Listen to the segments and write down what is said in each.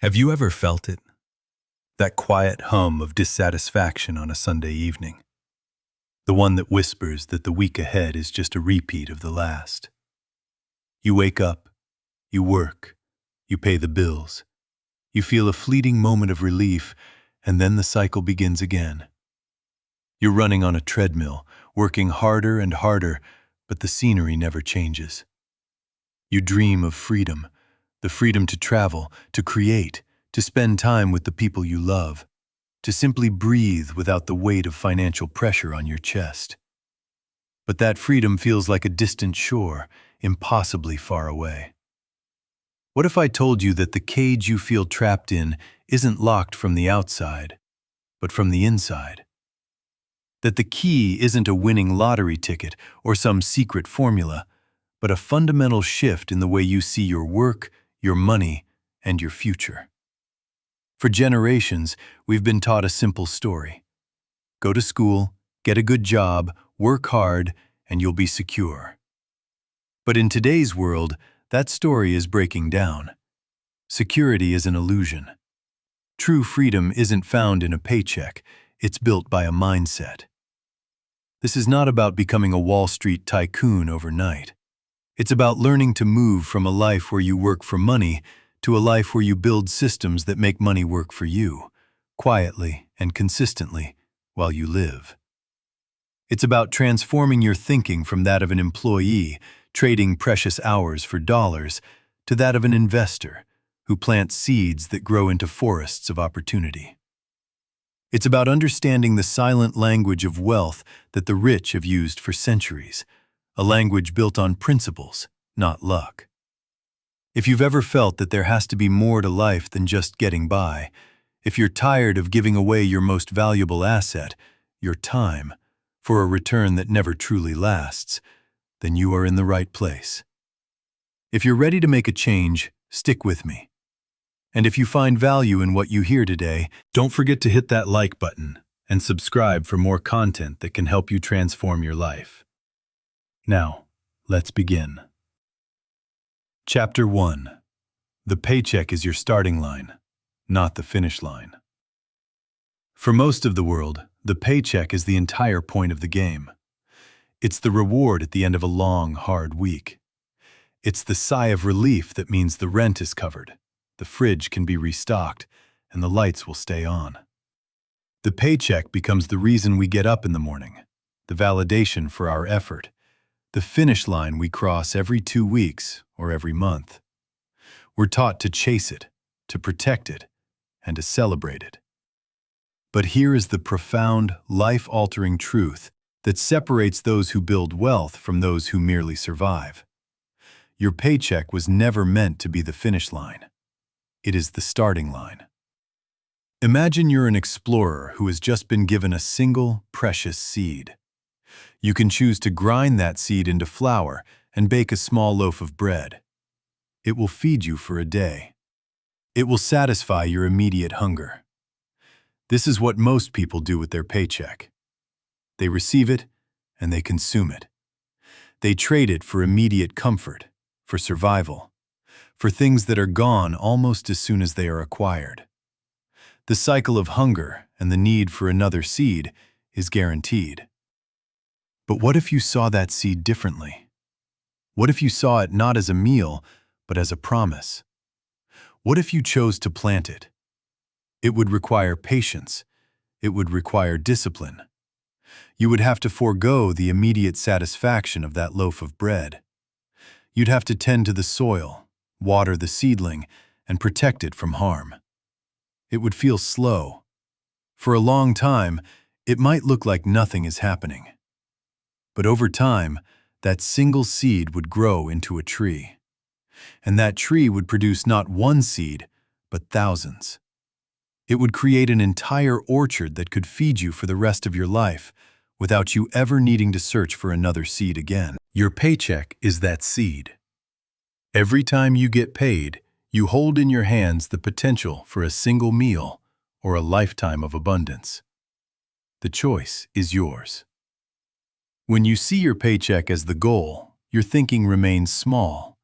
Have you ever felt it? That quiet hum of dissatisfaction on a Sunday evening. The one that whispers that the week ahead is just a repeat of the last. You wake up, you work, you pay the bills. You feel a fleeting moment of relief, and then the cycle begins again. You're running on a treadmill, working harder and harder, but the scenery never changes. You dream of freedom, the freedom to travel, to create, to spend time with the people you love, to simply breathe without the weight of financial pressure on your chest. But that freedom feels like a distant shore, impossibly far away. What if I told you that the cage you feel trapped in isn't locked from the outside, but from the inside? That the key isn't a winning lottery ticket or some secret formula, but a fundamental shift in the way you see your work, your money, and your future. For generations, we've been taught a simple story. Go to school, get a good job, work hard, and you'll be secure. But in today's world, that story is breaking down. Security is an illusion. True freedom isn't found in a paycheck, it's built by a mindset. This is not about becoming a Wall Street tycoon overnight. It's about learning to move from a life where you work for money to a life where you build systems that make money work for you, quietly and consistently, while you live. It's about transforming your thinking from that of an employee, trading precious hours for dollars, to that of an investor who plants seeds that grow into forests of opportunity. It's about understanding the silent language of wealth that the rich have used for centuries, a language built on principles, not luck. If you've ever felt that there has to be more to life than just getting by, if you're tired of giving away your most valuable asset, your time, for a return that never truly lasts, then you are in the right place. If you're ready to make a change, stick with me. And if you find value in what you hear today, don't forget to hit that like button and subscribe for more content that can help you transform your life. Now, let's begin. Chapter 1. The paycheck is your starting line, not the finish line. For most of the world, the paycheck is the entire point of the game. It's the reward at the end of a long, hard week. It's the sigh of relief that means the rent is covered, the fridge can be restocked, and the lights will stay on. The paycheck becomes the reason we get up in the morning, the validation for our effort, the finish line we cross every 2 weeks or every month. We're taught to chase it, to protect it, and to celebrate it. But here is the profound, life-altering truth that separates those who build wealth from those who merely survive. Your paycheck was never meant to be the finish line. It is the starting line. Imagine you're an explorer who has just been given a single, precious seed. You can choose to grind that seed into flour and bake a small loaf of bread. It will feed you for a day. It will satisfy your immediate hunger. This is what most people do with their paycheck. They receive it and they consume it. They trade it for immediate comfort, for survival, for things that are gone almost as soon as they are acquired. The cycle of hunger and the need for another seed is guaranteed. But what if you saw that seed differently? What if you saw it not as a meal, but as a promise? What if you chose to plant it? It would require patience. It would require discipline. You would have to forego the immediate satisfaction of that loaf of bread. You'd have to tend to the soil, water the seedling, and protect it from harm. It would feel slow. For a long time, it might look like nothing is happening. But over time, that single seed would grow into a tree. And that tree would produce not one seed, but thousands. It would create an entire orchard that could feed you for the rest of your life, without you ever needing to search for another seed again. Your paycheck is that seed. Every time you get paid, you hold in your hands the potential for a single meal or a lifetime of abundance. The choice is yours. When you see your paycheck as the goal, your thinking remains small.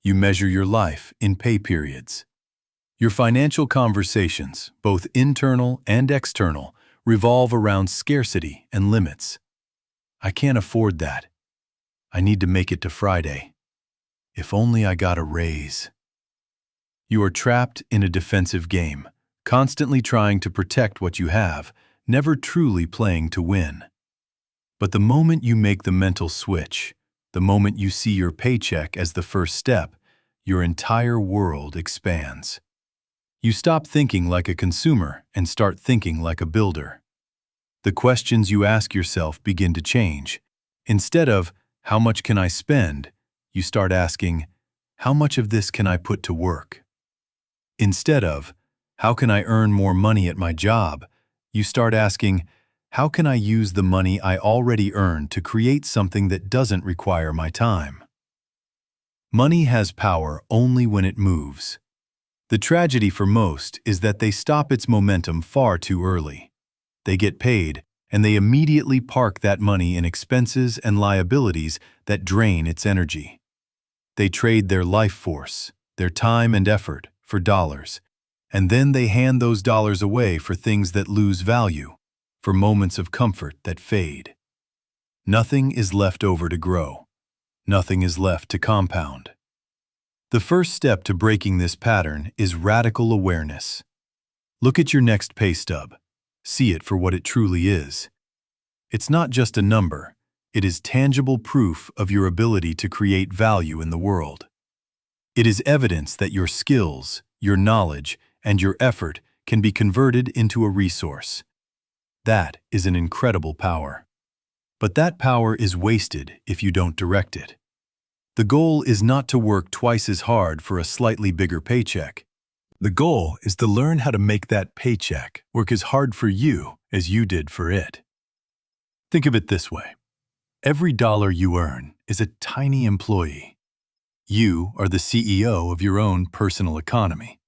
You measure your life in pay periods. Your financial conversations, both internal and external, revolve around scarcity and limits. I can't afford that. I need to make it to Friday. If only I got a raise. You are trapped in a defensive game, constantly trying to protect what you have, never truly playing to win. But the moment you make the mental switch, the moment you see your paycheck as the first step, your entire world expands. You stop thinking like a consumer and start thinking like a builder. The questions you ask yourself begin to change. Instead of, how much can I spend? You start asking, how much of this can I put to work? Instead of, how can I earn more money at my job? You start asking, how can I use the money I already earned to create something that doesn't require my time? Money has power only when it moves. The tragedy for most is that they stop its momentum far too early. They get paid, and they immediately park that money in expenses and liabilities that drain its energy. They trade their life force, their time and effort, for dollars, and then they hand those dollars away for things that lose value, for moments of comfort that fade. Nothing is left over to grow. Nothing is left to compound. The first step to breaking this pattern is radical awareness. Look at your next pay stub. See it for what it truly is. It's not just a number. It is tangible proof of your ability to create value in the world. It is evidence that your skills, your knowledge, and your effort can be converted into a resource. That is an incredible power. But that power is wasted if you don't direct it. The goal is not to work twice as hard for a slightly bigger paycheck. The goal is to learn how to make that paycheck work as hard for you as you did for it. Think of it this way. Every dollar you earn is a tiny employee. You are the CEO of your own personal economy.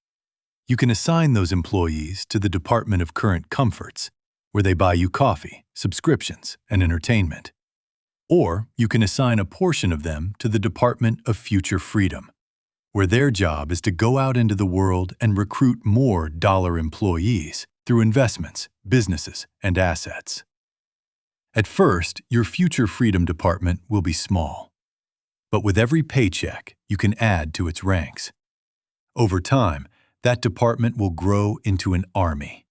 You can assign those employees to the Department of Current Comforts, where they buy you coffee, subscriptions, and entertainment. Or you can assign a portion of them to the Department of Future Freedom, where their job is to go out into the world and recruit more dollar employees through investments, businesses, and assets. At first, your Future Freedom Department will be small. But with every paycheck, you can add to its ranks. Over time, that department will grow into an army.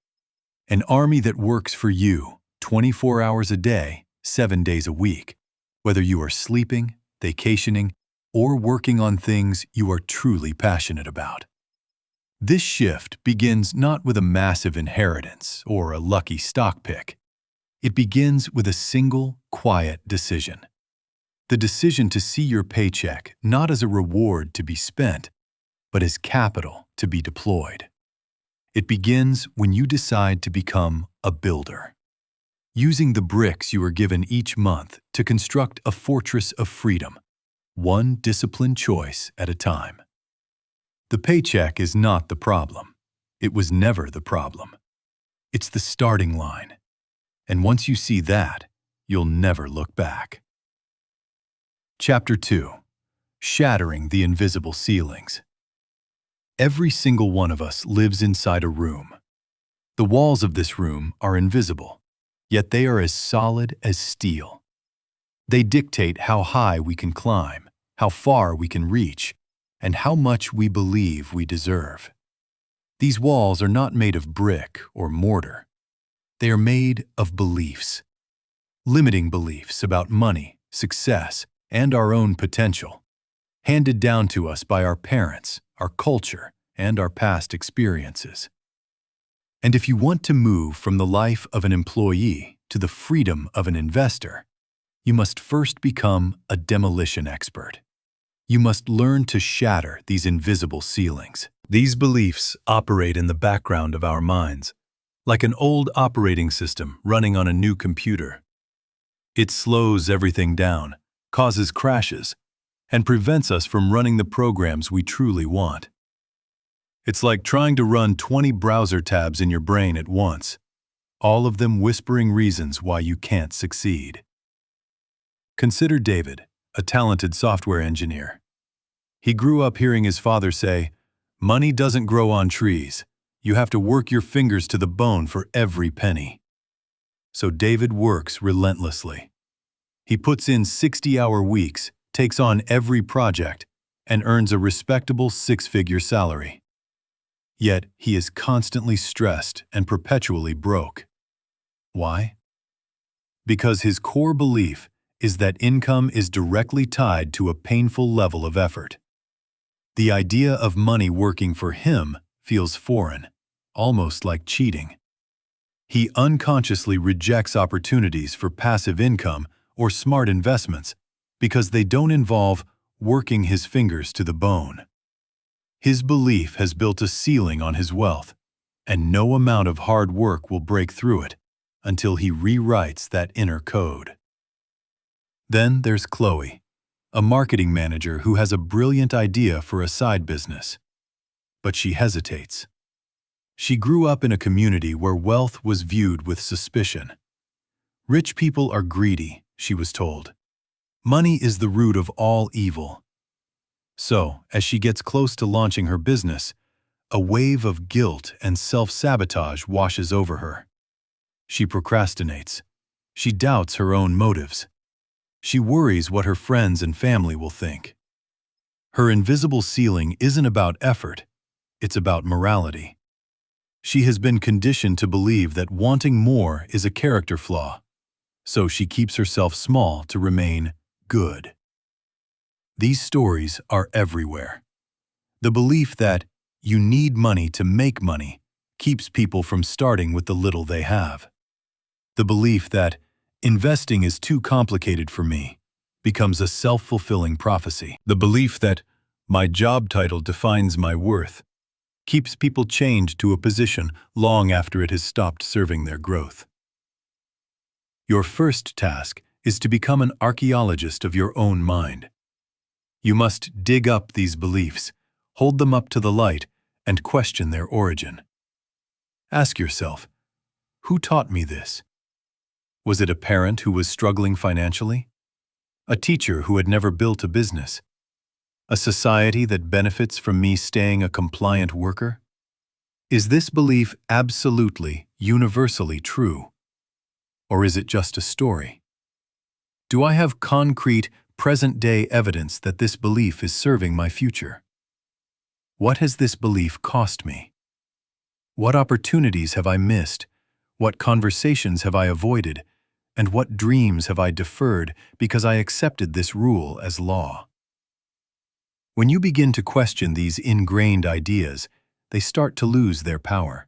An army that works for you 24 hours a day, 7 days a week, whether you are sleeping, vacationing, or working on things you are truly passionate about. This shift begins not with a massive inheritance or a lucky stock pick. It begins with a single, quiet decision. The decision to see your paycheck not as a reward to be spent, but as capital to be deployed. It begins when you decide to become a builder, using the bricks you are given each month to construct a fortress of freedom, one disciplined choice at a time. The paycheck is not the problem. It was never the problem. It's the starting line. And once you see that, you'll never look back. Chapter 2. Shattering the Invisible Ceilings. Every single one of us lives inside a room. The walls of this room are invisible, yet they are as solid as steel. They dictate how high we can climb, how far we can reach, and how much we believe we deserve. These walls are not made of brick or mortar. They are made of beliefs. Limiting beliefs about money, success, and our own potential, handed down to us by our parents, our culture, and our past experiences. And if you want to move from the life of an employee to the freedom of an investor, you must first become a demolition expert. You must learn to shatter these invisible ceilings. These beliefs operate in the background of our minds, like an old operating system running on a new computer. It slows everything down, causes crashes, and prevents us from running the programs we truly want. It's like trying to run 20 browser tabs in your brain at once, all of them whispering reasons why you can't succeed. Consider David, a talented software engineer. He grew up hearing his father say, Money doesn't grow on trees. You have to work your fingers to the bone for every penny. So David works relentlessly. He puts in 60-hour weeks, takes on every project, and earns a respectable six-figure salary. Yet he is constantly stressed and perpetually broke. Why? Because his core belief is that income is directly tied to a painful level of effort. The idea of money working for him feels foreign, almost like cheating. He unconsciously rejects opportunities for passive income or smart investments because they don't involve working his fingers to the bone. His belief has built a ceiling on his wealth, and no amount of hard work will break through it until he rewrites that inner code. Then there's Chloe, a marketing manager who has a brilliant idea for a side business. But she hesitates. She grew up in a community where wealth was viewed with suspicion. Rich people are greedy, she was told. Money is the root of all evil. So, as she gets close to launching her business, a wave of guilt and self-sabotage washes over her. She procrastinates. She doubts her own motives. She worries what her friends and family will think. Her invisible ceiling isn't about effort, it's about morality. She has been conditioned to believe that wanting more is a character flaw, so she keeps herself small to remain good. These stories are everywhere. The belief that you need money to make money keeps people from starting with the little they have. The belief that investing is too complicated for me becomes a self-fulfilling prophecy. The belief that my job title defines my worth keeps people chained to a position long after it has stopped serving their growth. Your first task is to become an archaeologist of your own mind. You must dig up these beliefs, hold them up to the light, and question their origin. Ask yourself, who taught me this? Was it a parent who was struggling financially? A teacher who had never built a business? A society that benefits from me staying a compliant worker? Is this belief absolutely, universally true? Or is it just a story? Do I have concrete, present-day evidence that this belief is serving my future? What has this belief cost me? What opportunities have I missed? What conversations have I avoided? And what dreams have I deferred because I accepted this rule as law? When you begin to question these ingrained ideas, they start to lose their power.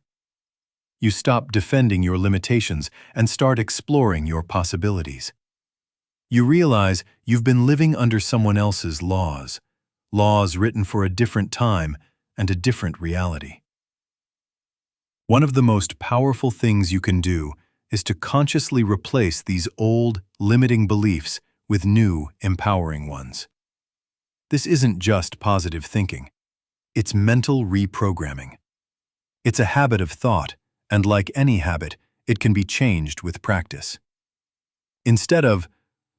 You stop defending your limitations and start exploring your possibilities. You realize you've been living under someone else's laws, laws written for a different time and a different reality. One of the most powerful things you can do is to consciously replace these old, limiting beliefs with new, empowering ones. This isn't just positive thinking. It's mental reprogramming. It's a habit of thought, and like any habit, it can be changed with practice. Instead of,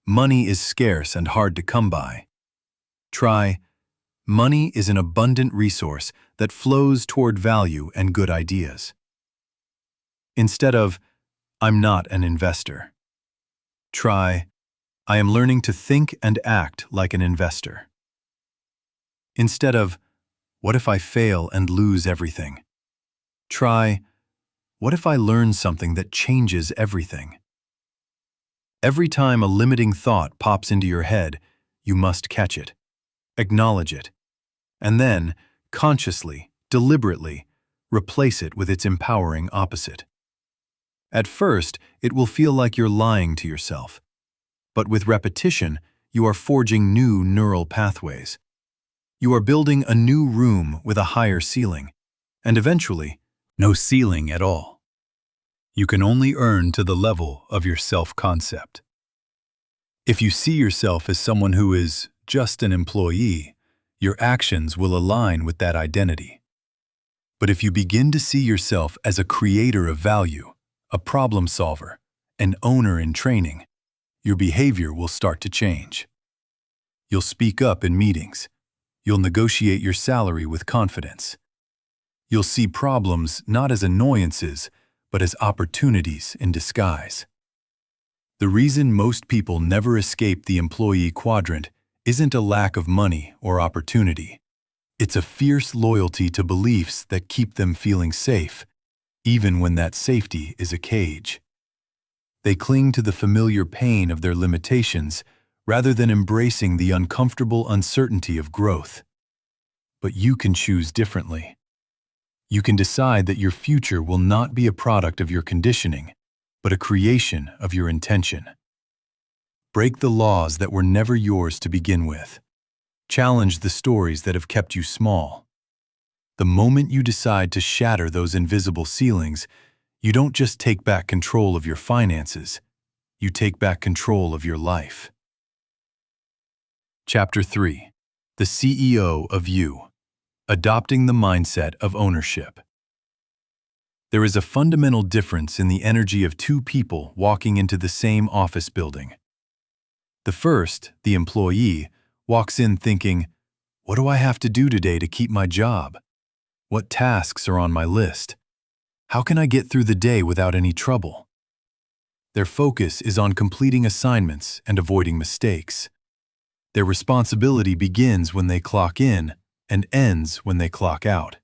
money is scarce and hard to come by, try, money is an abundant resource that flows toward value and good ideas. Instead of, I'm not an investor, try, I am learning to think and act like an investor. Instead of, what if I fail and lose everything? Try, what if I learn something that changes everything? Every time a limiting thought pops into your head, you must catch it, acknowledge it, and then, consciously, deliberately, replace it with its empowering opposite. At first, it will feel like you're lying to yourself, but with repetition, you are forging new neural pathways. You are building a new room with a higher ceiling, and eventually, no ceiling at all. You can only earn to the level of your self-concept. If you see yourself as someone who is just an employee, your actions will align with that identity. But if you begin to see yourself as a creator of value, a problem solver, an owner in training, your behavior will start to change. You'll speak up in meetings. You'll negotiate your salary with confidence. You'll see problems not as annoyances, but as opportunities in disguise. The reason most people never escape the employee quadrant isn't a lack of money or opportunity. It's a fierce loyalty to beliefs that keep them feeling safe, even when that safety is a cage. They cling to the familiar pain of their limitations rather than embracing the uncomfortable uncertainty of growth. But you can choose differently. You can decide that your future will not be a product of your conditioning, but a creation of your intention. Break the laws that were never yours to begin with. Challenge the stories that have kept you small. The moment you decide to shatter those invisible ceilings, you don't just take back control of your finances, you take back control of your life. Chapter 3. The CEO of You. Adopting the mindset of ownership. There is a fundamental difference in the energy of two people walking into the same office building. The first, the employee, walks in thinking, "What do I have to do today to keep my job? What tasks are on my list? How can I get through the day without any trouble?" Their focus is on completing assignments and avoiding mistakes. Their responsibility begins when they clock in and ends when they clock out.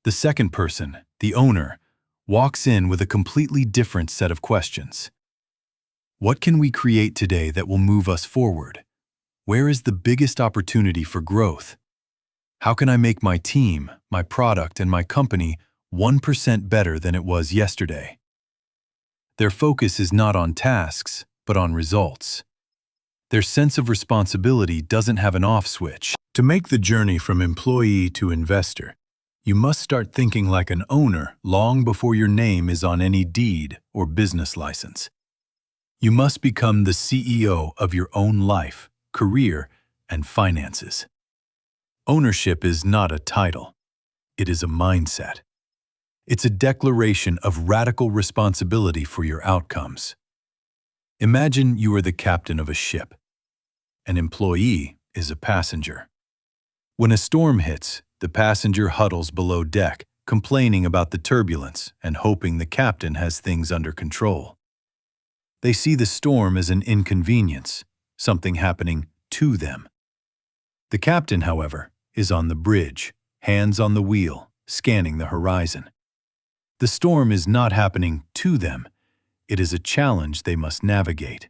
The second person, the owner, walks in with a completely different set of questions. What can we create today that will move us forward? Where is the biggest opportunity for growth? How can I make my team, my product, and my company 1% better than it was yesterday? Their focus is not on tasks, but on results. Their sense of responsibility doesn't have an off switch. To make the journey from employee to investor, you must start thinking like an owner long before your name is on any deed or business license. You must become the CEO of your own life, career, and finances. Ownership is not a title. It is a mindset. It's a declaration of radical responsibility for your outcomes. Imagine you are the captain of a ship. An employee is a passenger. When a storm hits, the passenger huddles below deck, complaining about the turbulence and hoping the captain has things under control. They see the storm as an inconvenience, something happening to them. The captain, however, is on the bridge, hands on the wheel, scanning the horizon. The storm is not happening to them. It is a challenge they must navigate.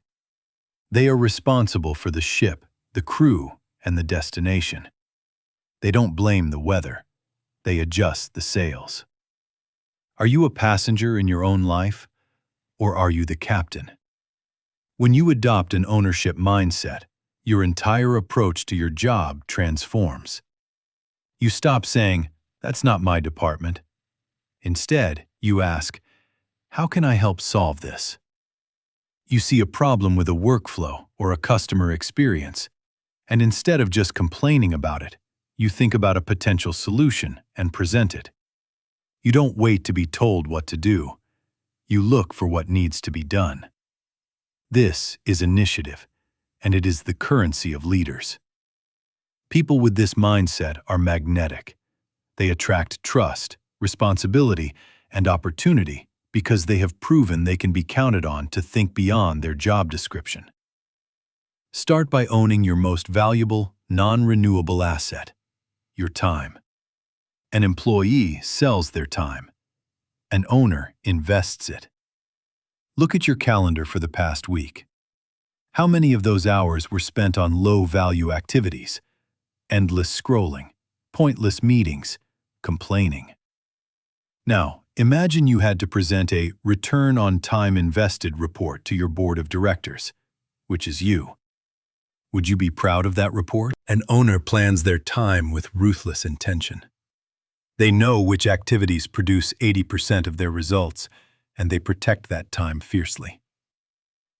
They are responsible for the ship, the crew, and the destination. They don't blame the weather. They adjust the sails. Are you a passenger in your own life, or are you the captain? When you adopt an ownership mindset, your entire approach to your job transforms. You stop saying, "That's not my department." Instead, you ask, "How can I help solve this?" You see a problem with a workflow or a customer experience, and instead of just complaining about it, you think about a potential solution and present it. You don't wait to be told what to do. You look for what needs to be done. This is initiative, and it is the currency of leaders. People with this mindset are magnetic. They attract trust, responsibility, and opportunity because they have proven they can be counted on to think beyond their job description. Start by owning your most valuable, non-renewable asset, your time. An employee sells their time. An owner invests it. Look at your calendar for the past week. How many of those hours were spent on low-value activities? Endless scrolling, pointless meetings, complaining. Now, imagine you had to present a return on time invested report to your board of directors, which is you. Would you be proud of that report? An owner plans their time with ruthless intention. They know which activities produce 80% of their results, and they protect that time fiercely.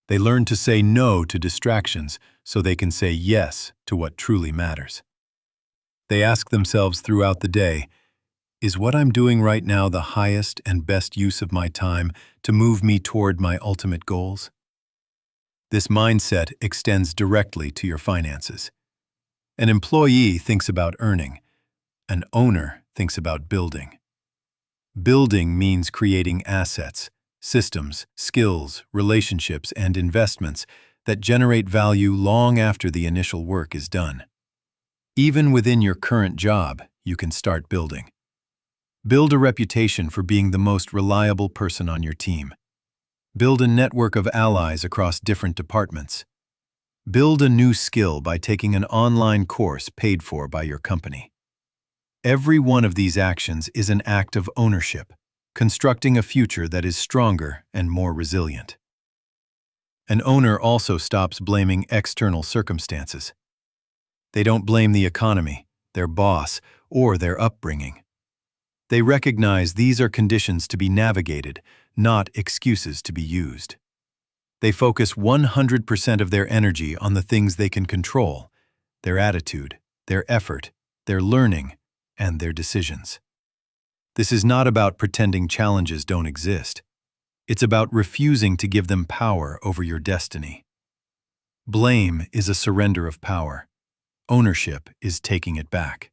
They learn to say no to distractions so they can say yes to what truly matters. They ask themselves throughout the day, "Is what I'm doing right now the highest and best use of my time to move me toward my ultimate goals?" This mindset extends directly to your finances. An employee thinks about earning. An owner thinks about building. Building means creating assets, systems, skills, relationships, and investments that generate value long after the initial work is done. Even within your current job, you can start building. Build a reputation for being the most reliable person on your team. Build a network of allies across different departments. Build a new skill by taking an online course paid for by your company. Every one of these actions is an act of ownership, constructing a future that is stronger and more resilient. An owner also stops blaming external circumstances. They don't blame the economy, their boss, or their upbringing. They recognize these are conditions to be navigated, not excuses to be used. They focus 100% of their energy on the things they can control: their attitude, their effort, their learning, and their decisions. This is not about pretending challenges don't exist. It's about refusing to give them power over your destiny. Blame is a surrender of power. Ownership is taking it back.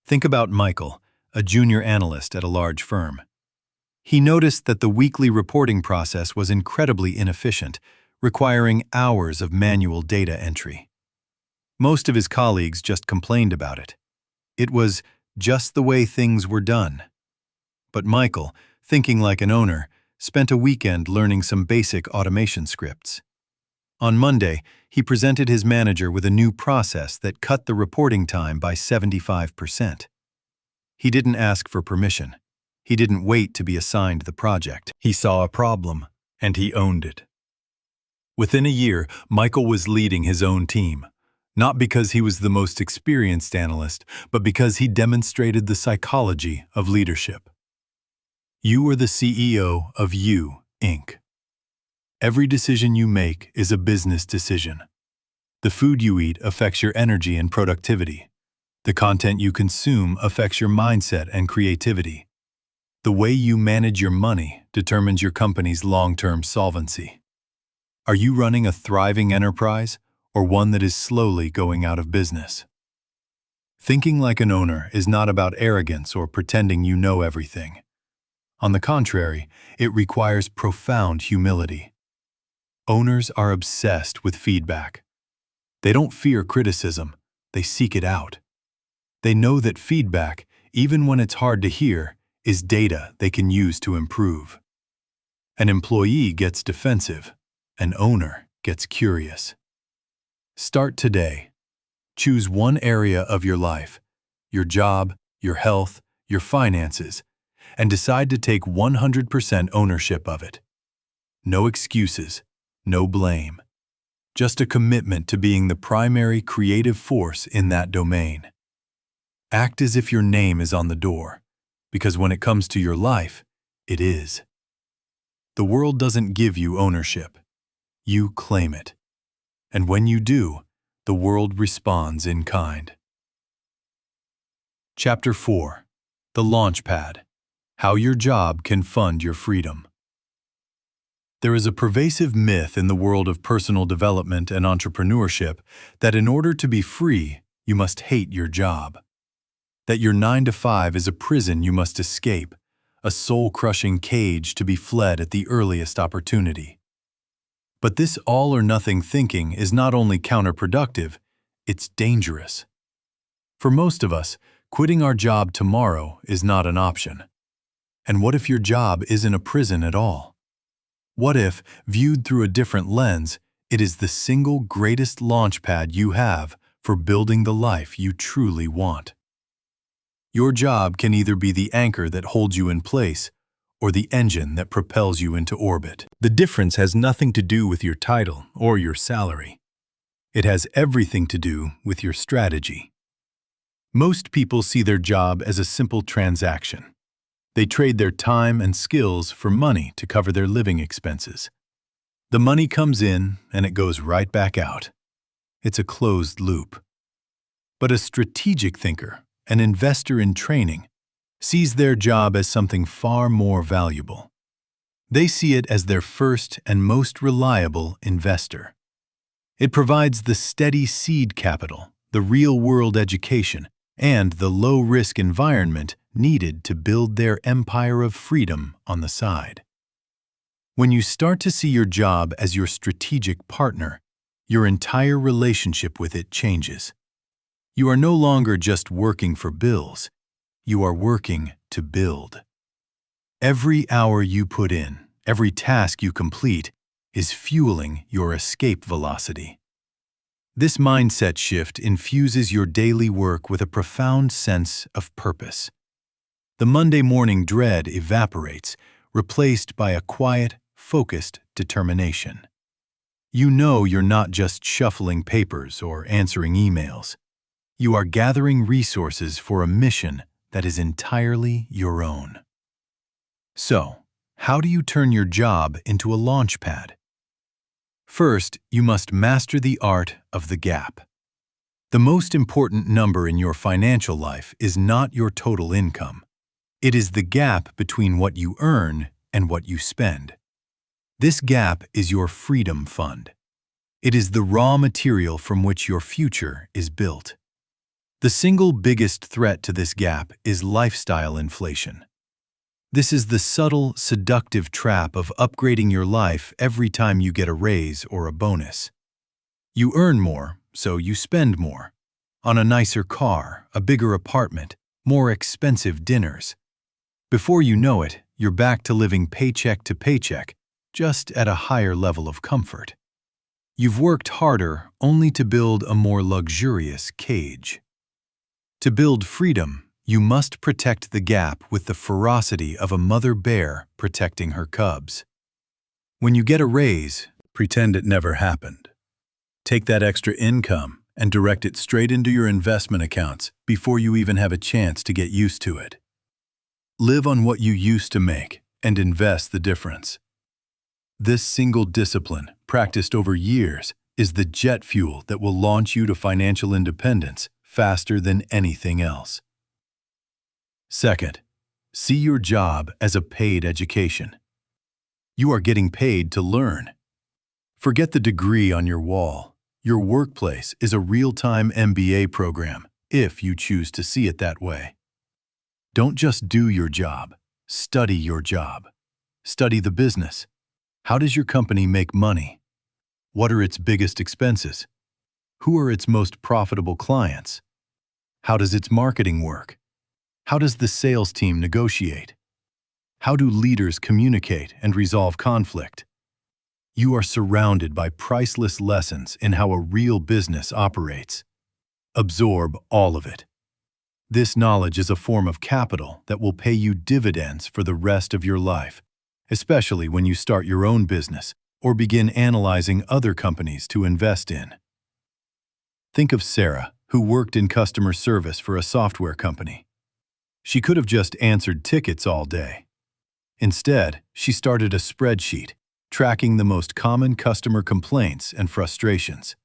Think about Michael, a junior analyst at a large firm. He noticed that the weekly reporting process was incredibly inefficient, requiring hours of manual data entry. Most of his colleagues just complained about it. It was just the way things were done. But Michael, thinking like an owner, spent a weekend learning some basic automation scripts. On Monday, he presented his manager with a new process that cut the reporting time by 75%. He didn't ask for permission. He didn't wait to be assigned the project. He saw a problem, and he owned it. Within a year, Michael was leading his own team, not because he was the most experienced analyst, but because he demonstrated the psychology of leadership. You are the CEO of You, Inc. Every decision you make is a business decision. The food you eat affects your energy and productivity. The content you consume affects your mindset and creativity. The way you manage your money determines your company's long-term solvency. Are you running a thriving enterprise or one that is slowly going out of business? Thinking like an owner is not about arrogance or pretending you know everything. On the contrary, it requires profound humility. Owners are obsessed with feedback. They don't fear criticism, they seek it out. They know that feedback, even when it's hard to hear, is data they can use to improve. An employee gets defensive. An owner gets curious. Start today. Choose one area of your life, your job, your health, your finances, and decide to take 100% ownership of it. No excuses, no blame. Just a commitment to being the primary creative force in that domain. Act as if your name is on the door, because when it comes to your life, it is. The world doesn't give you ownership. You claim it. And when you do, the world responds in kind. Chapter 4. The Launchpad. How your job can fund your freedom. There is a pervasive myth in the world of personal development and entrepreneurship that in order to be free, you must hate your job. That your 9-to-5 is a prison you must escape, a soul-crushing cage to be fled at the earliest opportunity. But this all-or-nothing thinking is not only counterproductive, it's dangerous. For most of us, quitting our job tomorrow is not an option. And what if your job isn't a prison at all? What if, viewed through a different lens, it is the single greatest launchpad you have for building the life you truly want? Your job can either be the anchor that holds you in place or the engine that propels you into orbit. The difference has nothing to do with your title or your salary. It has everything to do with your strategy. Most people see their job as a simple transaction. They trade their time and skills for money to cover their living expenses. The money comes in and it goes right back out. It's a closed loop. But a strategic thinker, an investor in training, sees their job as something far more valuable. They see it as their first and most reliable investor. It provides the steady seed capital, the real-world education, and the low-risk environment needed to build their empire of freedom on the side. When you start to see your job as your strategic partner, your entire relationship with it changes. You are no longer just working for bills. You are working to build. Every hour you put in, every task you complete, is fueling your escape velocity. This mindset shift infuses your daily work with a profound sense of purpose. The Monday morning dread evaporates, replaced by a quiet, focused determination. You know you're not just shuffling papers or answering emails. You are gathering resources for a mission that is entirely your own. So, how do you turn your job into a launch pad? First, you must master the art of the gap. The most important number in your financial life is not your total income. It is the gap between what you earn and what you spend. This gap is your freedom fund. It is the raw material from which your future is built. The single biggest threat to this gap is lifestyle inflation. This is the subtle, seductive trap of upgrading your life every time you get a raise or a bonus. You earn more, so you spend more. On a nicer car, a bigger apartment, more expensive dinners. Before you know it, you're back to living paycheck to paycheck, just at a higher level of comfort. You've worked harder only to build a more luxurious cage. To build freedom, you must protect the gap with the ferocity of a mother bear protecting her cubs. When you get a raise, pretend it never happened. Take that extra income and direct it straight into your investment accounts before you even have a chance to get used to it. Live on what you used to make and invest the difference. This single discipline, practiced over years, is the jet fuel that will launch you to financial independence faster than anything else. Second, see your job as a paid education. You are getting paid to learn. Forget the degree on your wall. Your workplace is a real-time MBA program, if you choose to see it that way. Don't just do your job. Study your job. Study the business. How does your company make money? What are its biggest expenses? Who are its most profitable clients? How does its marketing work? How does the sales team negotiate? How do leaders communicate and resolve conflict? You are surrounded by priceless lessons in how a real business operates. Absorb all of it. This knowledge is a form of capital that will pay you dividends for the rest of your life, especially when you start your own business or begin analyzing other companies to invest in. Think of Sarah, who worked in customer service for a software company. She could have just answered tickets all day. Instead, she started a spreadsheet, tracking the most common customer complaints and frustrations.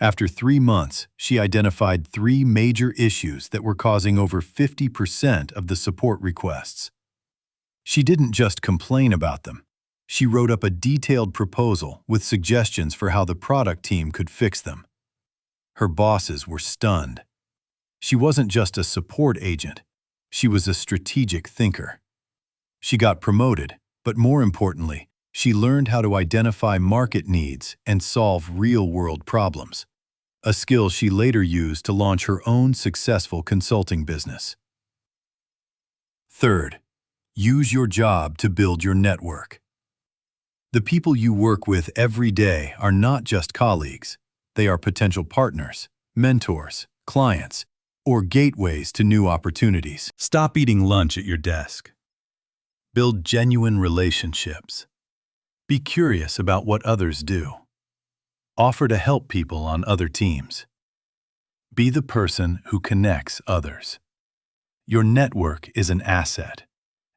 After 3 months, she identified 3 major issues that were causing over 50% of the support requests. She didn't just complain about them. She wrote up a detailed proposal with suggestions for how the product team could fix them. Her bosses were stunned. She wasn't just a support agent. She was a strategic thinker. She got promoted, but more importantly, she learned how to identify market needs and solve real-world problems, a skill she later used to launch her own successful consulting business. Third, use your job to build your network. The people you work with every day are not just colleagues. They are potential partners, mentors, clients, or gateways to new opportunities. Stop eating lunch at your desk. Build genuine relationships. Be curious about what others do. Offer to help people on other teams. Be the person who connects others. Your network is an asset,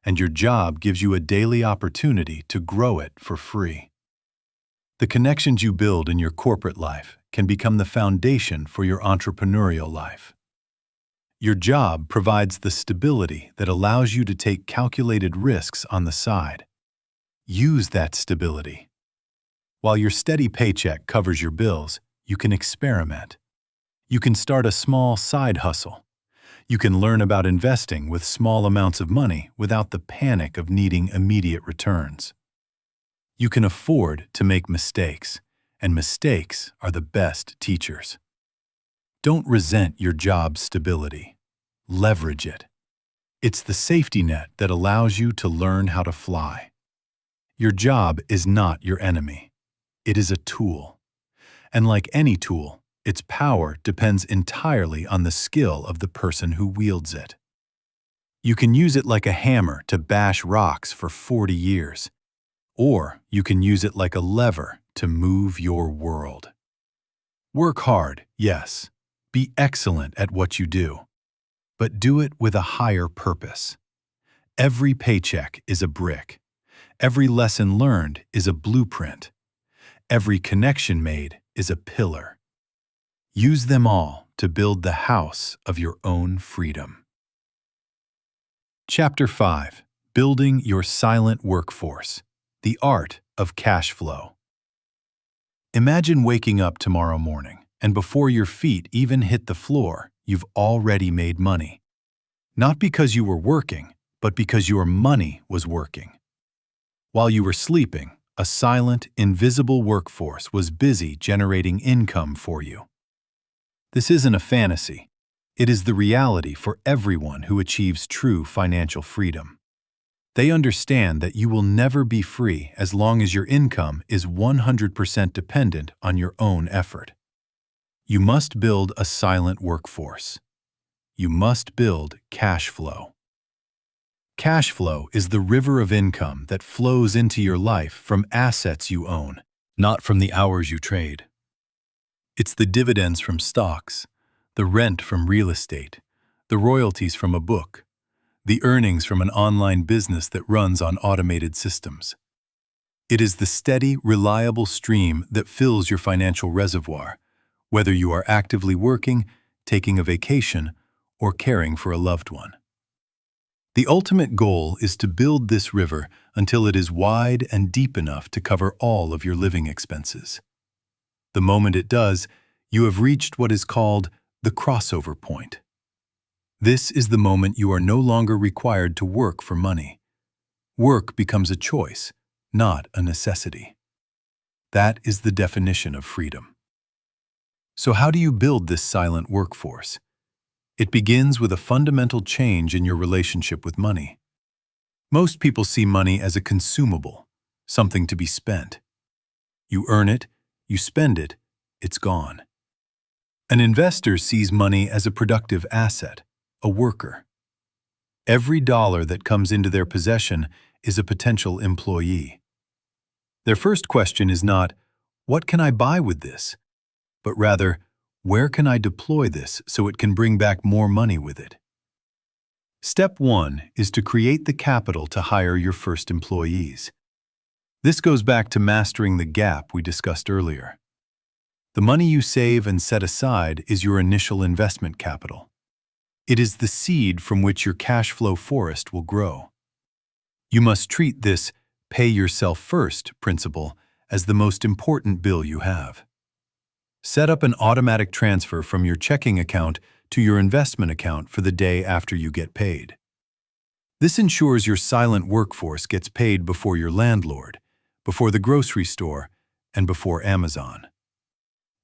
and your job gives you a daily opportunity to grow it for free. The connections you build in your corporate life can become the foundation for your entrepreneurial life. Your job provides the stability that allows you to take calculated risks on the side. Use that stability. While your steady paycheck covers your bills, you can experiment. You can start a small side hustle. You can learn about investing with small amounts of money without the panic of needing immediate returns. You can afford to make mistakes, and mistakes are the best teachers. Don't resent your job's stability. Leverage it. It's the safety net that allows you to learn how to fly. Your job is not your enemy. It is a tool. And like any tool, its power depends entirely on the skill of the person who wields it. You can use it like a hammer to bash rocks for 40 years, or you can use it like a lever to move your world. Work hard, yes. Be excellent at what you do. But do it with a higher purpose. Every paycheck is a brick. Every lesson learned is a blueprint. Every connection made is a pillar. Use them all to build the house of your own freedom. Chapter 5. Building Your Silent Workforce. The Art of Cash Flow. Imagine waking up tomorrow morning, and before your feet even hit the floor, you've already made money. Not because you were working, but because your money was working. While you were sleeping, a silent, invisible workforce was busy generating income for you. This isn't a fantasy. It is the reality for everyone who achieves true financial freedom. They understand that you will never be free as long as your income is 100% dependent on your own effort. You must build a silent workforce. You must build cash flow. Cash flow is the river of income that flows into your life from assets you own, not from the hours you trade. It's the dividends from stocks, the rent from real estate, the royalties from a book, the earnings from an online business that runs on automated systems. It is the steady, reliable stream that fills your financial reservoir, whether you are actively working, taking a vacation, or caring for a loved one. The ultimate goal is to build this river until it is wide and deep enough to cover all of your living expenses. The moment it does, you have reached what is called the crossover point. This is the moment you are no longer required to work for money. Work becomes a choice, not a necessity. That is the definition of freedom. So how do you build this silent workforce? It begins with a fundamental change in your relationship with money. Most people see money as a consumable, something to be spent. You earn it, you spend it, it's gone. An investor sees money as a productive asset, a worker. Every dollar that comes into their possession is a potential employee. Their first question is not, "What can I buy with this?" but rather, "Where can I deploy this so it can bring back more money with it?" Step 1 is to create the capital to hire your first employees. This goes back to mastering the gap we discussed earlier. The money you save and set aside is your initial investment capital. It is the seed from which your cash flow forest will grow. You must treat this pay yourself first principle as the most important bill you have. Set up an automatic transfer from your checking account to your investment account for the day after you get paid. This ensures your silent workforce gets paid before your landlord, before the grocery store, and before Amazon.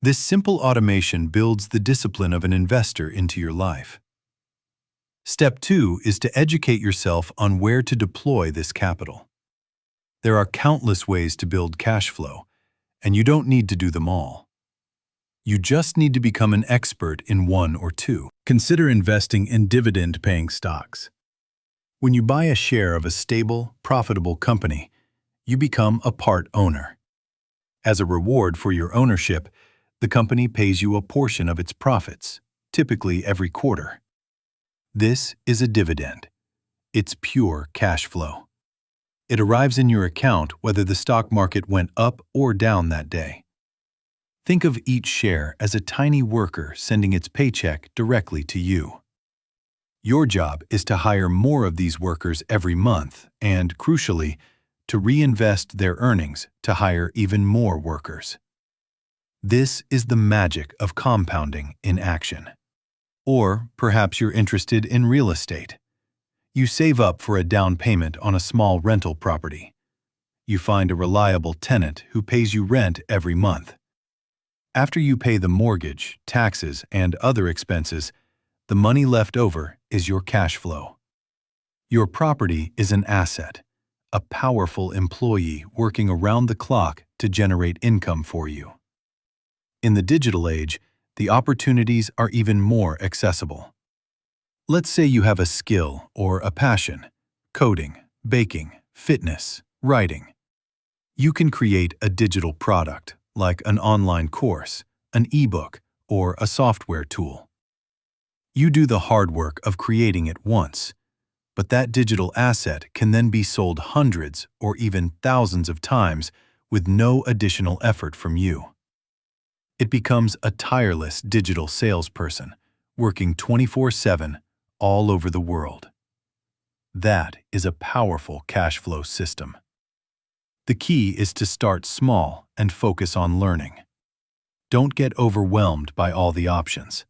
This simple automation builds the discipline of an investor into your life. Step 2 is to educate yourself on where to deploy this capital. There are countless ways to build cash flow, and you don't need to do them all. You just need to become an expert in one or two. Consider investing in dividend-paying stocks. When you buy a share of a stable, profitable company, you become a part owner. As a reward for your ownership, the company pays you a portion of its profits, typically every quarter. This is a dividend. It's pure cash flow. It arrives in your account whether the stock market went up or down that day. Think of each share as a tiny worker sending its paycheck directly to you. Your job is to hire more of these workers every month and, crucially, to reinvest their earnings to hire even more workers. This is the magic of compounding in action. Or perhaps you're interested in real estate. You save up for a down payment on a small rental property. You find a reliable tenant who pays you rent every month. After you pay the mortgage, taxes, and other expenses, the money left over is your cash flow. Your property is an asset, a powerful employee working around the clock to generate income for you. In the digital age, the opportunities are even more accessible. Let's say you have a skill or a passion: coding, baking, fitness, writing. You can create a digital product, like an online course, an ebook, or a software tool. You do the hard work of creating it once, but that digital asset can then be sold hundreds or even thousands of times with no additional effort from you. It becomes a tireless digital salesperson, working 24/7 all over the world. That is a powerful cash flow system. The key is to start small and focus on learning. Don't get overwhelmed by all the options.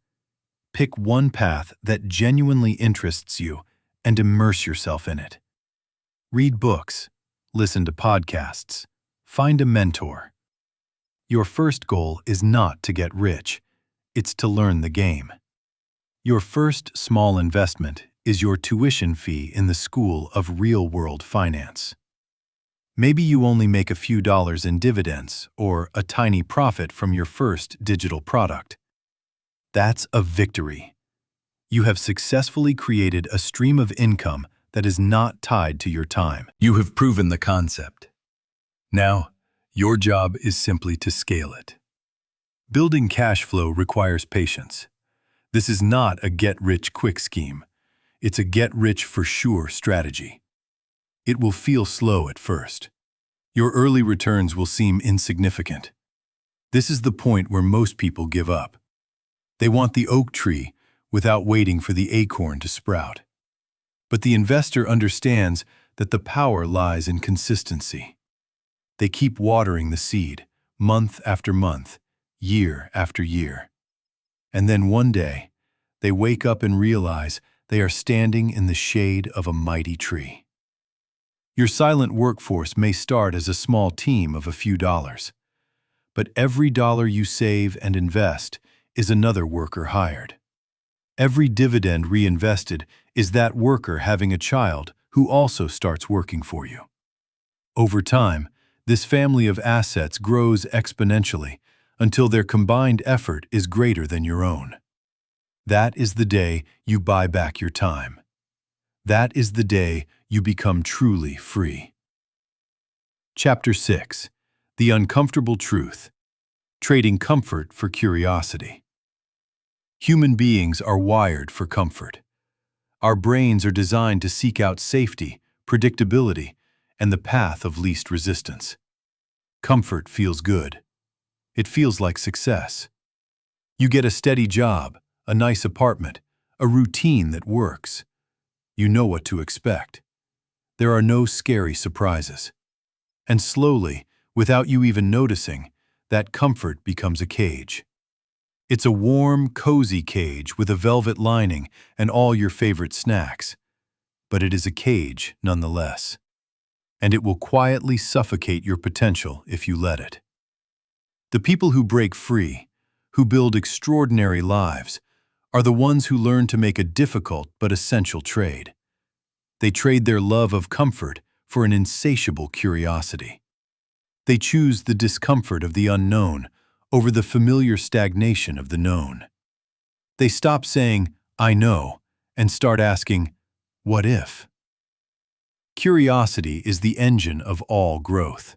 Pick one path that genuinely interests you and immerse yourself in it. Read books, listen to podcasts, find a mentor. Your first goal is not to get rich, it's to learn the game. Your first small investment is your tuition fee in the school of real-world finance. Maybe you only make a few dollars in dividends or a tiny profit from your first digital product. That's a victory. You have successfully created a stream of income that is not tied to your time. You have proven the concept. Now, your job is simply to scale it. Building cash flow requires patience. This is not a get-rich-quick scheme. It's a get-rich-for-sure strategy. It will feel slow at first. Your early returns will seem insignificant. This is the point where most people give up. They want the oak tree without waiting for the acorn to sprout. But the investor understands that the power lies in consistency. They keep watering the seed, month after month, year after year. And then one day, they wake up and realize they are standing in the shade of a mighty tree. Your silent workforce may start as a small team of a few dollars, but every dollar you save and invest is another worker hired. Every dividend reinvested is that worker having a child who also starts working for you. Over time, this family of assets grows exponentially until their combined effort is greater than your own. That is the day you buy back your time. That is the day you become truly free. Chapter 6: The Uncomfortable Truth. Trading Comfort for Curiosity. Human beings are wired for comfort. Our brains are designed to seek out safety, predictability, and the path of least resistance. Comfort feels good. It feels like success. You get a steady job, a nice apartment, a routine that works. You know what to expect. There are no scary surprises. And slowly, without you even noticing, that comfort becomes a cage. It's a warm, cozy cage with a velvet lining and all your favorite snacks. But it is a cage nonetheless. And it will quietly suffocate your potential if you let it. The people who break free, who build extraordinary lives, are the ones who learn to make a difficult but essential trade. They trade their love of comfort for an insatiable curiosity. They choose the discomfort of the unknown over the familiar stagnation of the known. They stop saying, "I know," and start asking, "What if?" Curiosity is the engine of all growth.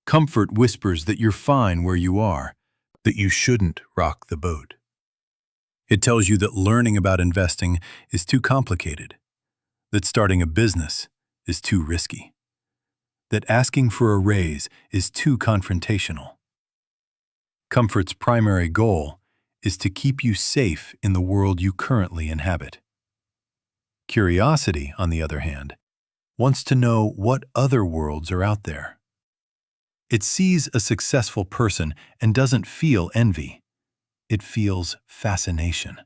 Comfort whispers that you're fine where you are, that you shouldn't rock the boat. It tells you that learning about investing is too complicated, that starting a business is too risky, that asking for a raise is too confrontational. Comfort's primary goal is to keep you safe in the world you currently inhabit. Curiosity, on the other hand, wants to know what other worlds are out there. It sees a successful person and doesn't feel envy. It feels fascination.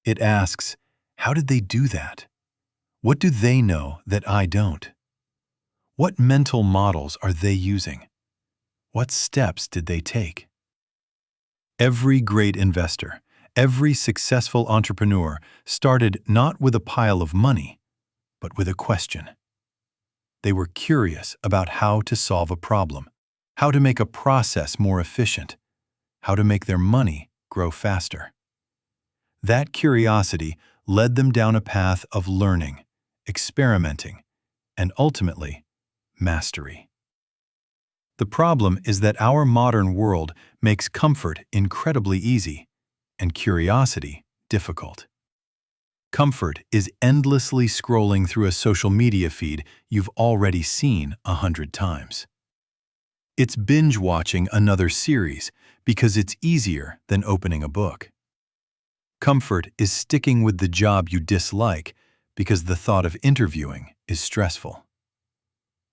It asks, how did they do that? What do they know that I don't? What mental models are they using? What steps did they take? Every great investor, every successful entrepreneur started not with a pile of money, but with a question. They were curious about how to solve a problem, how to make a process more efficient, how to make their money grow faster. That curiosity led them down a path of learning, experimenting, and ultimately, mastery. The problem is that our modern world makes comfort incredibly easy and curiosity difficult. Comfort is endlessly scrolling through a social media feed you've already seen 100 times. It's binge-watching another series because it's easier than opening a book. Comfort is sticking with the job you dislike because the thought of interviewing is stressful.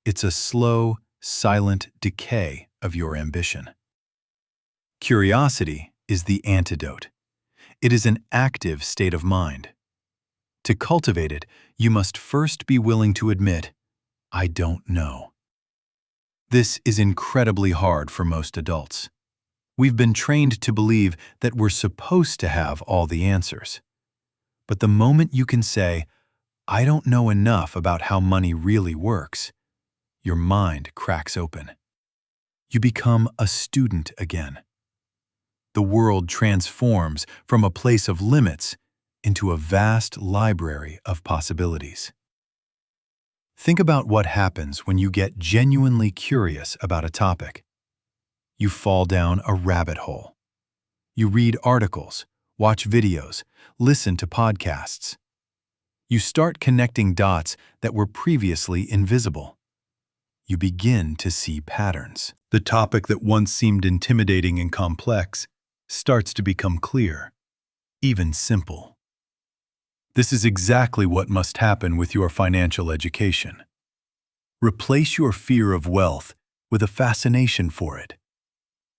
It's a slow, silent decay of your ambition. Curiosity is the antidote. It is an active state of mind. To cultivate it, you must first be willing to admit, I don't know. This is incredibly hard for most adults. We've been trained to believe that we're supposed to have all the answers. But the moment you can say, I don't know enough about how money really works, your mind cracks open. You become a student again. The world transforms from a place of limits into a vast library of possibilities. Think about what happens when you get genuinely curious about a topic. You fall down a rabbit hole. You read articles, watch videos, listen to podcasts. You start connecting dots that were previously invisible. You begin to see patterns. The topic that once seemed intimidating and complex starts to become clear, even simple. This is exactly what must happen with your financial education. Replace your fear of wealth with a fascination for it.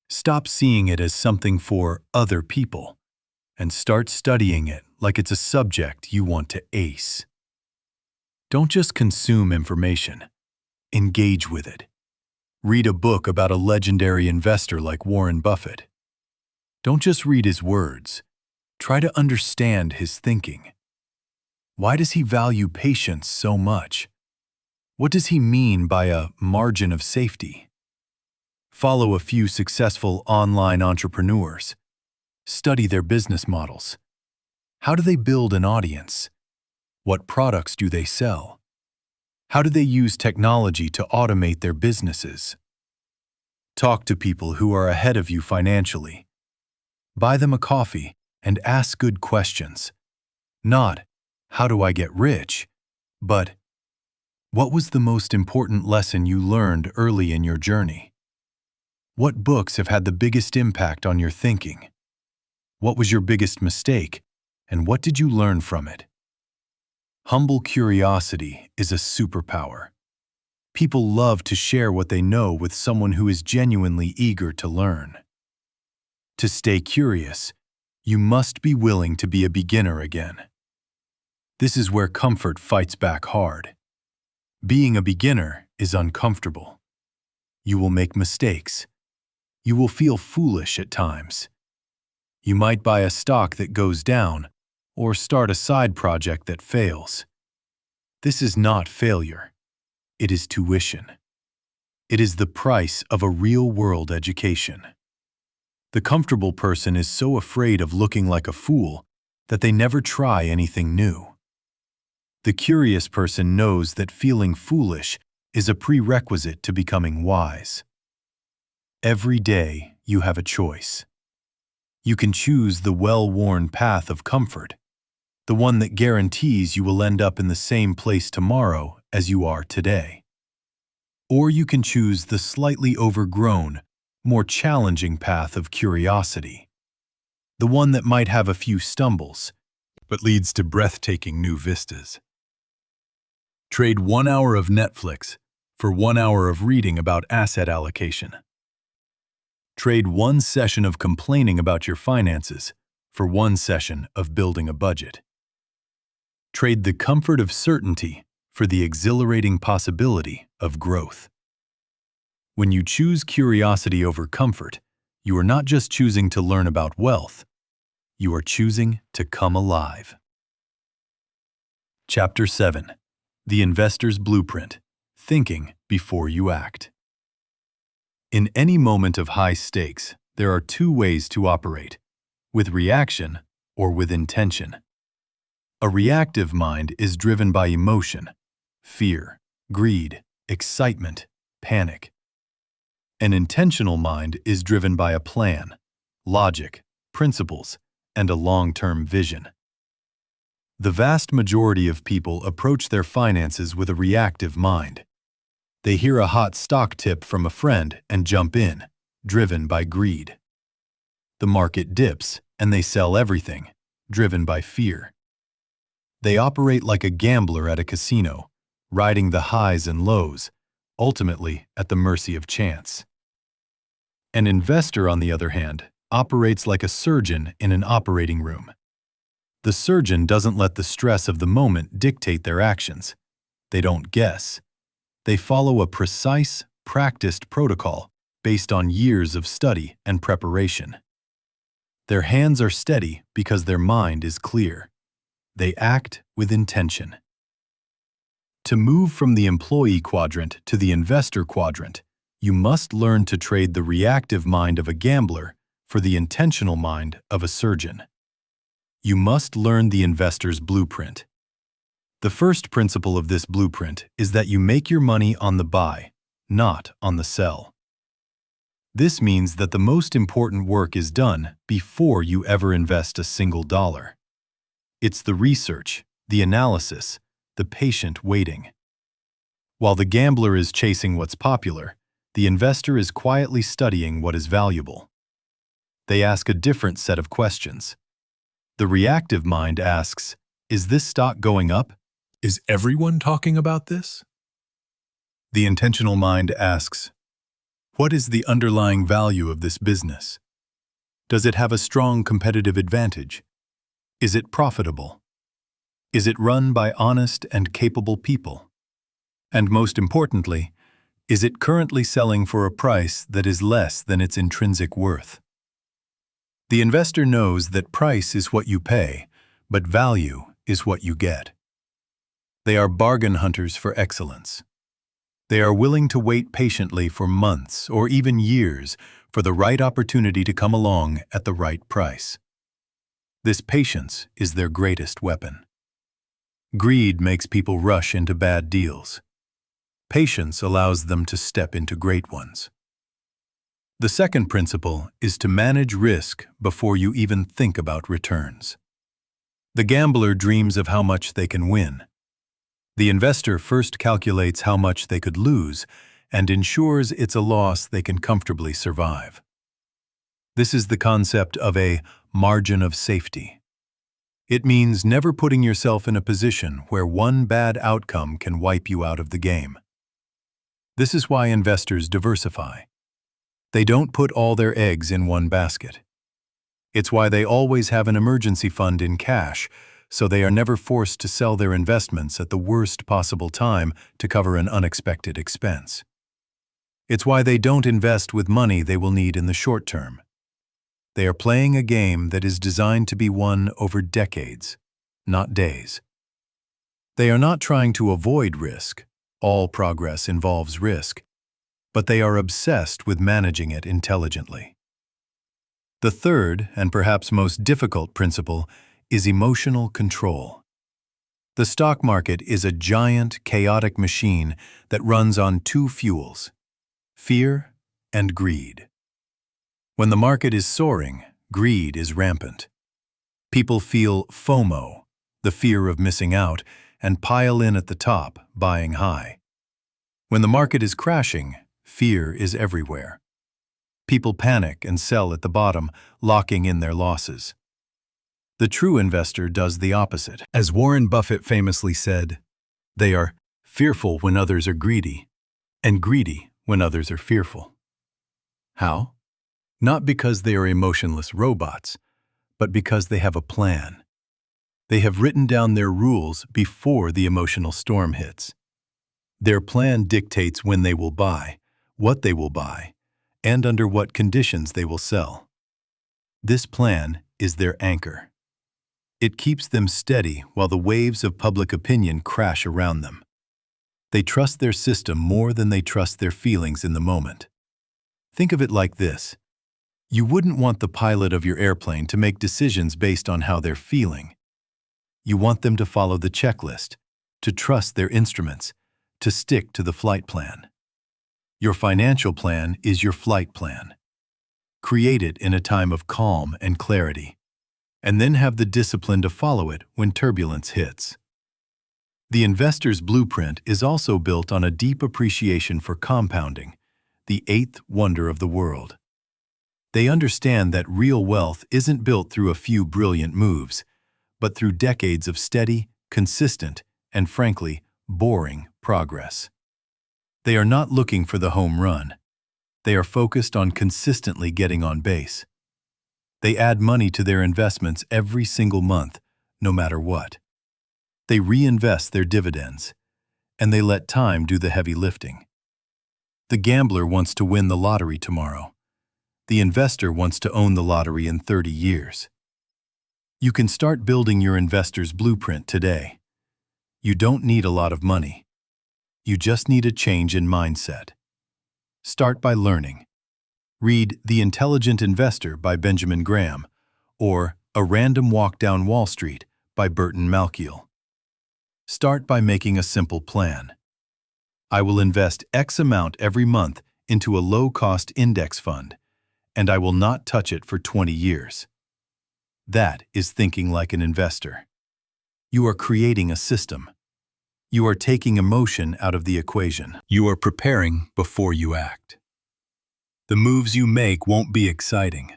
Stop seeing it as something for other people and start studying it like it's a subject you want to ace. Don't just consume information. Engage with it. Read a book about a legendary investor like Warren Buffett. Don't just read his words. Try to understand his thinking. Why does he value patience so much? What does he mean by a margin of safety? Follow a few successful online entrepreneurs. Study their business models. How do they build an audience? What products do they sell? How do they use technology to automate their businesses? Talk to people who are ahead of you financially. Buy them a coffee and ask good questions. Not, how do I get rich? But, what was the most important lesson you learned early in your journey? What books have had the biggest impact on your thinking? What was your biggest mistake, and what did you learn from it? Humble curiosity is a superpower. People love to share what they know with someone who is genuinely eager to learn. To stay curious, you must be willing to be a beginner again. This is where comfort fights back hard. Being a beginner is uncomfortable. You will make mistakes. You will feel foolish at times. You might buy a stock that goes down or start a side project that fails. This is not failure. It is tuition. It is the price of a real-world education. The comfortable person is so afraid of looking like a fool that they never try anything new. The curious person knows that feeling foolish is a prerequisite to becoming wise. Every day you have a choice. You can choose the well-worn path of comfort, the one that guarantees you will end up in the same place tomorrow as you are today. Or you can choose the slightly overgrown, more challenging path of curiosity, the one that might have a few stumbles, but leads to breathtaking new vistas. Trade 1 hour of Netflix for 1 hour of reading about asset allocation. Trade 1 session of complaining about your finances for 1 session of building a budget. Trade the comfort of certainty for the exhilarating possibility of growth. When you choose curiosity over comfort, you are not just choosing to learn about wealth, you are choosing to come alive. Chapter 7. The Investor's Blueprint: Thinking Before You Act. In any moment of high stakes, there are 2 ways to operate: with reaction or with intention. A reactive mind is driven by emotion, fear, greed, excitement, panic. An intentional mind is driven by a plan, logic, principles, and a long-term vision. The vast majority of people approach their finances with a reactive mind. They hear a hot stock tip from a friend and jump in, driven by greed. The market dips and they sell everything, driven by fear. They operate like a gambler at a casino, riding the highs and lows, ultimately at the mercy of chance. An investor, on the other hand, operates like a surgeon in an operating room. The surgeon doesn't let the stress of the moment dictate their actions. They don't guess. They follow a precise, practiced protocol based on years of study and preparation. Their hands are steady because their mind is clear. They act with intention. To move from the employee quadrant to the investor quadrant, you must learn to trade the reactive mind of a gambler for the intentional mind of a surgeon. You must learn the investor's blueprint. The first principle of this blueprint is that you make your money on the buy, not on the sell. This means that the most important work is done before you ever invest a single dollar. It's the research, the analysis, the patient waiting. While the gambler is chasing what's popular, the investor is quietly studying what is valuable. They ask a different set of questions. The reactive mind asks, is this stock going up? Is everyone talking about this? The intentional mind asks, what is the underlying value of this business? Does it have a strong competitive advantage? Is it profitable? Is it run by honest and capable people? And most importantly, is it currently selling for a price that is less than its intrinsic worth? The investor knows that price is what you pay, but value is what you get. They are bargain hunters for excellence. They are willing to wait patiently for months or even years for the right opportunity to come along at the right price. This patience is their greatest weapon. Greed makes people rush into bad deals. Patience allows them to step into great ones. The second principle is to manage risk before you even think about returns. The gambler dreams of how much they can win. The investor first calculates how much they could lose and ensures it's a loss they can comfortably survive. This is the concept of a margin of safety. It means never putting yourself in a position where one bad outcome can wipe you out of the game. This is why investors diversify. They don't put all their eggs in one basket. It's why they always have an emergency fund in cash, so they are never forced to sell their investments at the worst possible time to cover an unexpected expense. It's why they don't invest with money they will need in the short term. They are playing a game that is designed to be won over decades, not days. They are not trying to avoid risk. All progress involves risk, but they are obsessed with managing it intelligently. The third, and perhaps most difficult principle, is emotional control. The stock market is a giant, chaotic machine that runs on 2 fuels: fear and greed. When the market is soaring, greed is rampant. People feel FOMO, the fear of missing out, and pile in at the top, buying high. When the market is crashing, fear is everywhere. People panic and sell at the bottom, locking in their losses. The true investor does the opposite. As Warren Buffett famously said, they are fearful when others are greedy and greedy when others are fearful. How? Not because they are emotionless robots, but because they have a plan. They have written down their rules before the emotional storm hits. Their plan dictates when they will buy, what they will buy, and under what conditions they will sell. This plan is their anchor. It keeps them steady while the waves of public opinion crash around them. They trust their system more than they trust their feelings in the moment. Think of it like this. You wouldn't want the pilot of your airplane to make decisions based on how they're feeling. You want them to follow the checklist, to trust their instruments, to stick to the flight plan. Your financial plan is your flight plan. Create it in a time of calm and clarity, and then have the discipline to follow it when turbulence hits. The investor's blueprint is also built on a deep appreciation for compounding, the eighth wonder of the world. They understand that real wealth isn't built through a few brilliant moves, but through decades of steady, consistent, and frankly, boring progress. They are not looking for the home run. They are focused on consistently getting on base. They add money to their investments every single month, no matter what. They reinvest their dividends, and they let time do the heavy lifting. The gambler wants to win the lottery tomorrow. The investor wants to own the lottery in 30 years. You can start building your investor's blueprint today. You don't need a lot of money. You just need a change in mindset. Start by learning. Read The Intelligent Investor by Benjamin Graham or A Random Walk Down Wall Street by Burton Malkiel. Start by making a simple plan. I will invest X amount every month into a low-cost index fund, and I will not touch it for 20 years. That is thinking like an investor. You are creating a system. You are taking emotion out of the equation. You are preparing before you act. The moves you make won't be exciting.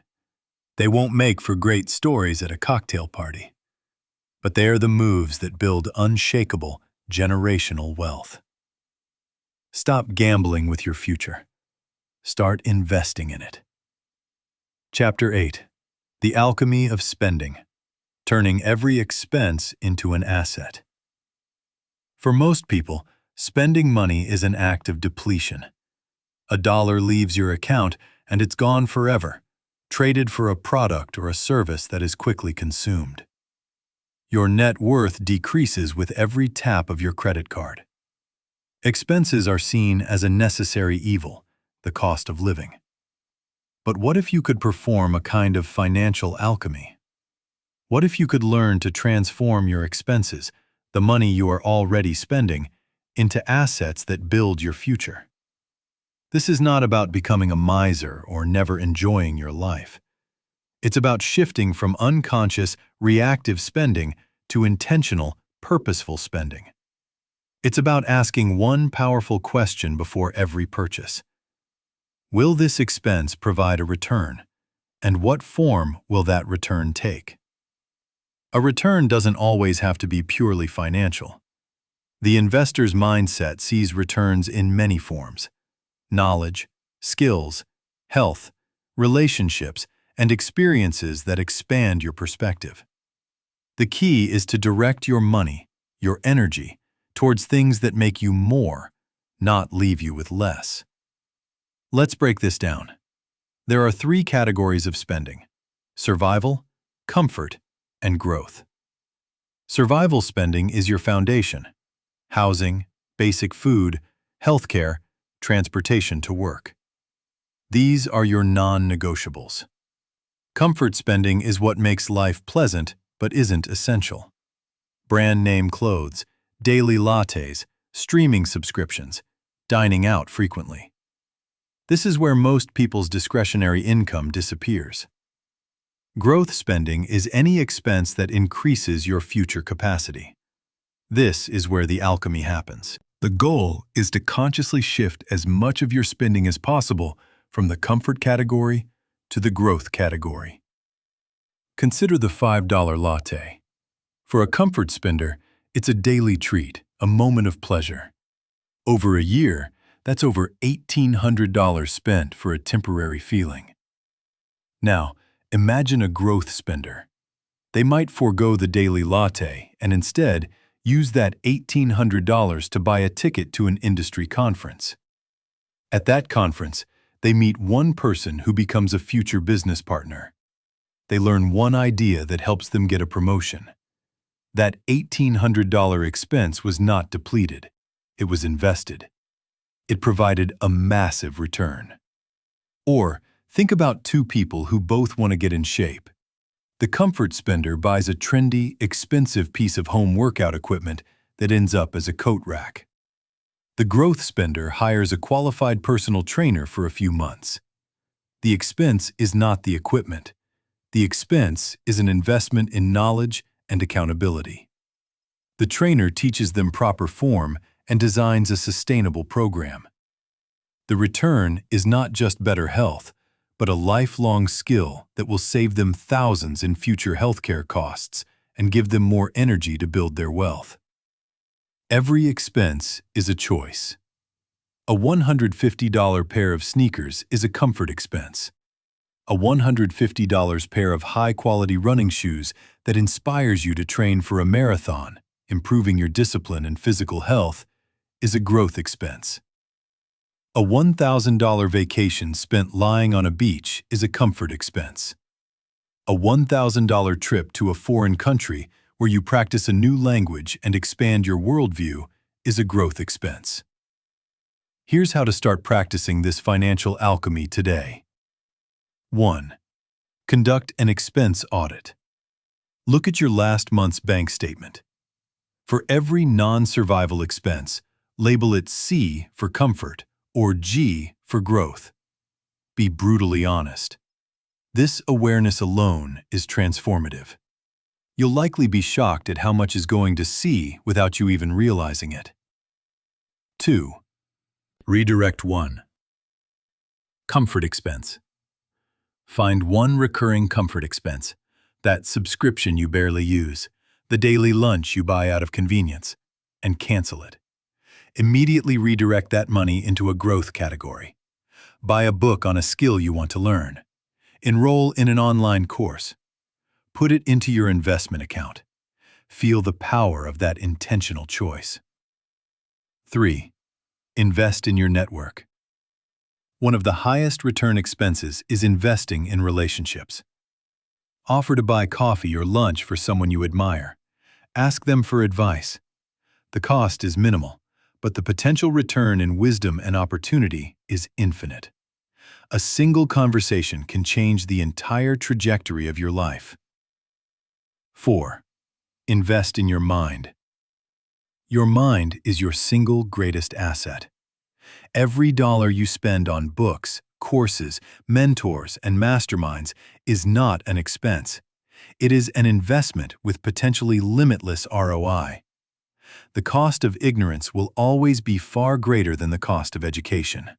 They won't make for great stories at a cocktail party. But they are the moves that build unshakable, generational wealth. Stop gambling with your future. Start investing in it. Chapter 8. The Alchemy of Spending. Turning every expense into an asset. For most people, spending money is an act of depletion. A dollar leaves your account and it's gone forever, traded for a product or a service that is quickly consumed. Your net worth decreases with every tap of your credit card. Expenses are seen as a necessary evil, the cost of living. But what if you could perform a kind of financial alchemy? What if you could learn to transform your expenses, the money you are already spending, into assets that build your future? This is not about becoming a miser or never enjoying your life. It's about shifting from unconscious, reactive spending to intentional, purposeful spending. It's about asking one powerful question before every purchase. Will this expense provide a return? And what form will that return take? A return doesn't always have to be purely financial. The investor's mindset sees returns in many forms: knowledge, skills, health, relationships, and experiences that expand your perspective. The key is to direct your money, your energy, towards things that make you more, not leave you with less. Let's break this down. There are 3 categories of spending: survival, comfort, and growth. Survival spending is your foundation: housing, basic food, healthcare, transportation to work. These are your non-negotiables. Comfort spending is what makes life pleasant but isn't essential. Brand name clothes, daily lattes, streaming subscriptions, dining out frequently. This is where most people's discretionary income disappears. Growth spending is any expense that increases your future capacity. This is where the alchemy happens. The goal is to consciously shift as much of your spending as possible from the comfort category to the growth category. Consider the $5 latte. For a comfort spender, it's a daily treat, a moment of pleasure. Over a year, That's over $1,800 spent for a temporary feeling. Now, imagine a growth spender. They might forego the daily latte and instead use that $1,800 to buy a ticket to an industry conference. At that conference, they meet one person who becomes a future business partner. They learn one idea that helps them get a promotion. That $1,800 expense was not depleted. It was invested. It provided a massive return. Or, think about two people who both want to get in shape. The comfort spender buys a trendy, expensive piece of home workout equipment that ends up as a coat rack. The growth spender hires a qualified personal trainer for a few months. The expense is not the equipment. The expense is an investment in knowledge and accountability. The trainer teaches them proper form and designs a sustainable program. The return is not just better health, but a lifelong skill that will save them thousands in future healthcare costs and give them more energy to build their wealth. Every expense is a choice. A $150 pair of sneakers is a comfort expense. A $150 pair of high-quality running shoes that inspires you to train for a marathon, improving your discipline and physical health, is a growth expense. A $1,000 vacation spent lying on a beach is a comfort expense. A $1,000 trip to a foreign country where you practice a new language and expand your worldview is a growth expense. Here's how to start practicing this financial alchemy today. 1. Conduct an expense audit. Look at your last month's bank statement. For every non-survival expense, label it C for comfort or G for growth. Be brutally honest. This awareness alone is transformative. You'll likely be shocked at how much is going to C without you even realizing it. 2. Redirect 1. Comfort expense. Find one recurring comfort expense, that subscription you barely use, the daily lunch you buy out of convenience, and cancel it. Immediately redirect that money into a growth category. Buy a book on a skill you want to learn. Enroll in an online course. Put it into your investment account. Feel the power of that intentional choice. 3. Invest in your network. One of the highest return expenses is investing in relationships. Offer to buy coffee or lunch for someone you admire. Ask them for advice. The cost is minimal, but the potential return in wisdom and opportunity is infinite. A single conversation can change the entire trajectory of your life. 4. Invest in your mind. Your mind is your single greatest asset. Every dollar you spend on books, courses, mentors, and masterminds is not an expense. It is an investment with potentially limitless ROI. The cost of ignorance will always be far greater than the cost of education.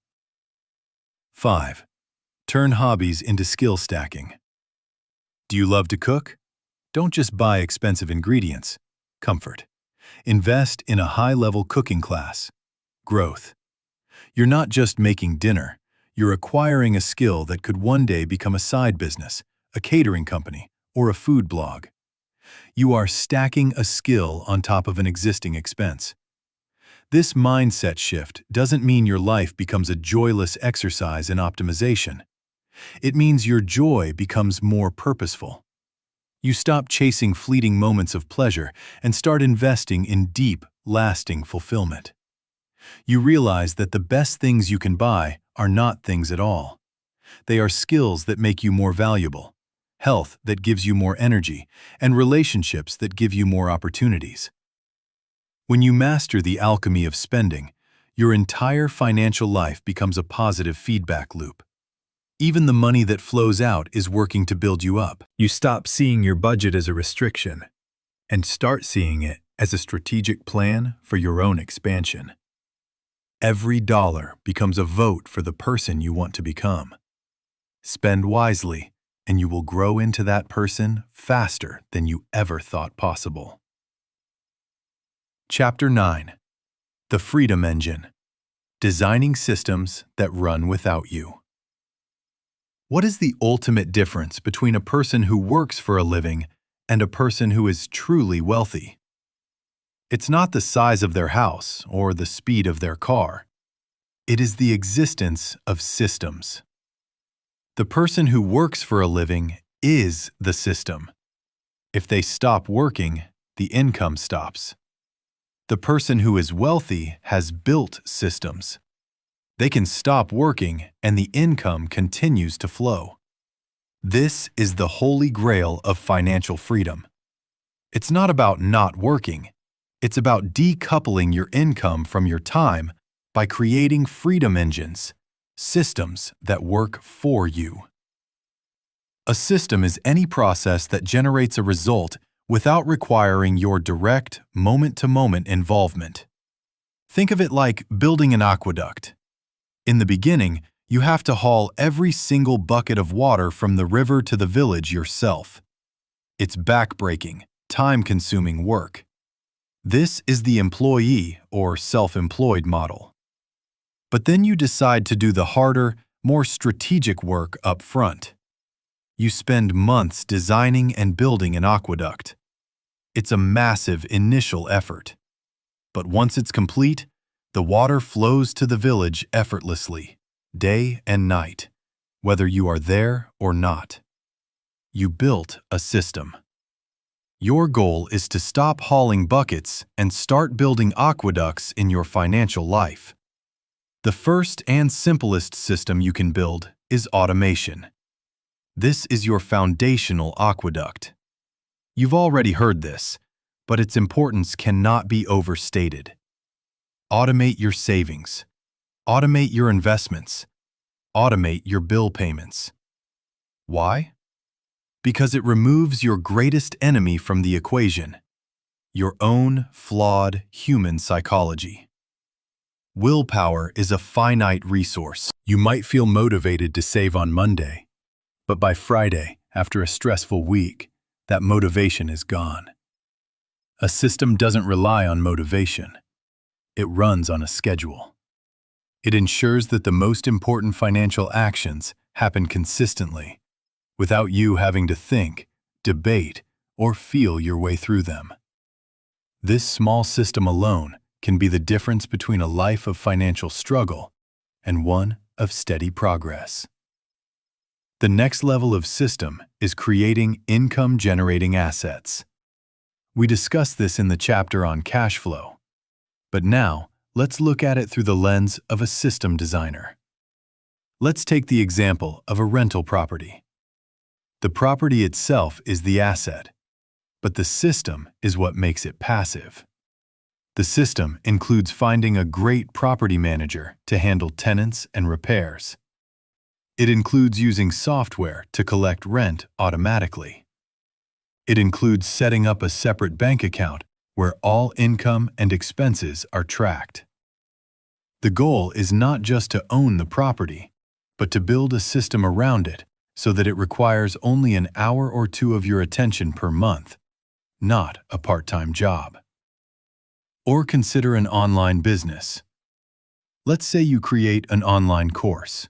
5. Turn hobbies into skill stacking. Do you love to cook? Don't just buy expensive ingredients. Comfort. Invest in a high-level cooking class. Growth. You're not just making dinner. You're acquiring a skill that could one day become a side business, a catering company, or a food blog. You are stacking a skill on top of an existing expense. This mindset shift doesn't mean your life becomes a joyless exercise in optimization. It means your joy becomes more purposeful. You stop chasing fleeting moments of pleasure and start investing in deep, lasting fulfillment. You realize that the best things you can buy are not things at all. They are skills that make you more valuable, health that gives you more energy, and relationships that give you more opportunities. When you master the alchemy of spending, your entire financial life becomes a positive feedback loop. Even the money that flows out is working to build you up. You stop seeing your budget as a restriction and start seeing it as a strategic plan for your own expansion. Every dollar becomes a vote for the person you want to become. Spend wisely, and you will grow into that person faster than you ever thought possible. Chapter 9. The Freedom Engine. designing systems that run without you. What is the ultimate difference between a person who works for a living and a person who is truly wealthy? It's not the size of their house or the speed of their car. It is the existence of systems. The person who works for a living is the system. If they stop working, the income stops. The person who is wealthy has built systems. They can stop working and the income continues to flow. This is the holy grail of financial freedom. It's not about not working. It's about decoupling your income from your time by creating freedom engines, systems that work for you. A system is any process that generates a result without requiring your direct, moment-to-moment involvement. Think of it like building an aqueduct. In the beginning, you have to haul every single bucket of water from the river to the village yourself. It's backbreaking, time-consuming work. This is the employee or self-employed model. But then you decide to do the harder, more strategic work up front. You spend months designing and building an aqueduct. It's a massive initial effort. But once it's complete, the water flows to the village effortlessly, day and night, whether you are there or not. You built a system. Your goal is to stop hauling buckets and start building aqueducts in your financial life. The first and simplest system you can build is automation. This is your foundational aqueduct. You've already heard this, but its importance cannot be overstated. Automate your savings. Automate your investments. Automate your bill payments. Why? Because it removes your greatest enemy from the equation, your own flawed human psychology. Willpower is a finite resource. You might feel motivated to save on Monday, but by Friday, after a stressful week, that motivation is gone. A system doesn't rely on motivation. It runs on a schedule. It ensures that the most important financial actions happen consistently, without you having to think, debate, or feel your way through them. This small system alone can be the difference between a life of financial struggle and one of steady progress. The next level of system is creating income-generating assets. We discussed this in the chapter on cash flow, but now let's look at it through the lens of a system designer. Let's take the example of a rental property. The property itself is the asset, but the system is what makes it passive. The system includes finding a great property manager to handle tenants and repairs. It includes using software to collect rent automatically. It includes setting up a separate bank account where all income and expenses are tracked. The goal is not just to own the property, but to build a system around it so that it requires only an hour or two of your attention per month, not a part-time job. Or consider an online business. Let's say you create an online course.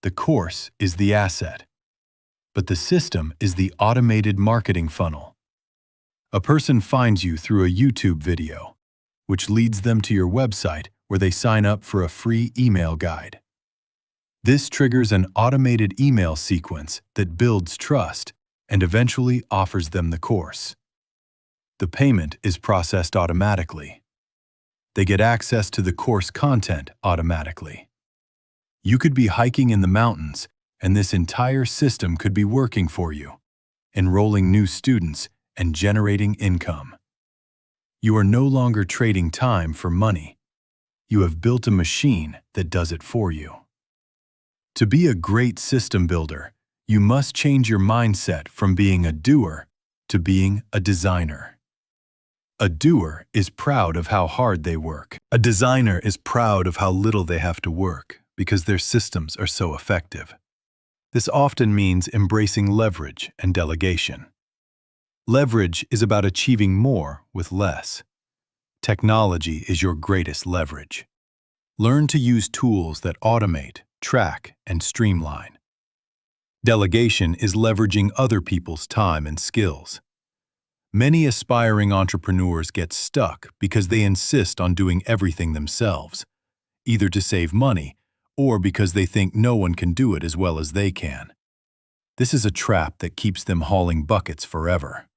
The course is the asset, but the system is the automated marketing funnel. A person finds you through a YouTube video, which leads them to your website where they sign up for a free email guide. This triggers an automated email sequence that builds trust and eventually offers them the course. The payment is processed automatically. They get access to the course content automatically. You could be hiking in the mountains, and this entire system could be working for you, enrolling new students and generating income. You are no longer trading time for money. You have built a machine that does it for you. To be a great system builder, you must change your mindset from being a doer to being a designer. A doer is proud of how hard they work. A designer is proud of how little they have to work because their systems are so effective. This often means embracing leverage and delegation. Leverage is about achieving more with less. Technology is your greatest leverage. Learn to use tools that automate, track, and streamline. Delegation is leveraging other people's time and skills. Many aspiring entrepreneurs get stuck because they insist on doing everything themselves, either to save money or because they think no one can do it as well as they can. This is a trap that keeps them hauling buckets forever.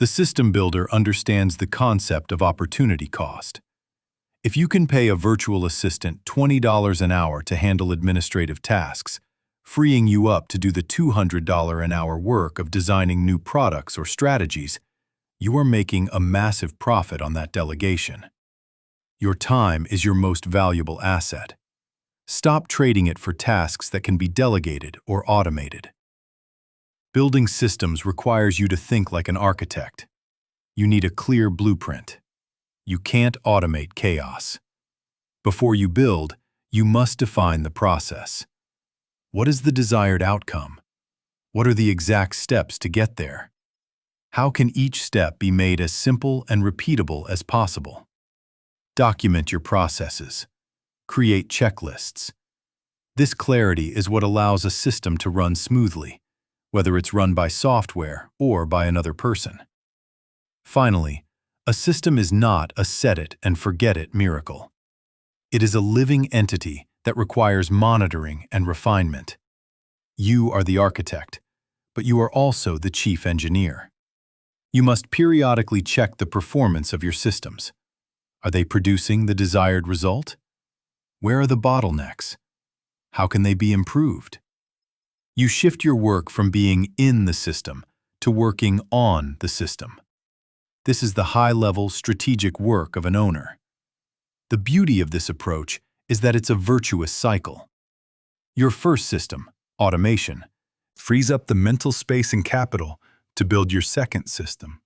The system builder understands the concept of opportunity cost. If you can pay a virtual assistant $20 an hour to handle administrative tasks, freeing you up to do the $200 an hour work of designing new products or strategies, you are making a massive profit on that delegation. Your time is your most valuable asset. Stop trading it for tasks that can be delegated or automated. Building systems requires you to think like an architect. You need a clear blueprint. You can't automate chaos. Before you build, you must define the process. What is the desired outcome? What are the exact steps to get there? How can each step be made as simple and repeatable as possible? Document your processes. Create checklists. This clarity is what allows a system to run smoothly, whether it's run by software or by another person. Finally, a system is not a set-it-and-forget-it miracle. It is a living entity that requires monitoring and refinement. You are the architect, but you are also the chief engineer. You must periodically check the performance of your systems. Are they producing the desired result? Where are the bottlenecks? How can they be improved? You shift your work from being in the system to working on the system. This is the high-level strategic work of an owner. The beauty of this approach is that it's a virtuous cycle. Your first system, automation, frees up the mental space and capital to build your second system,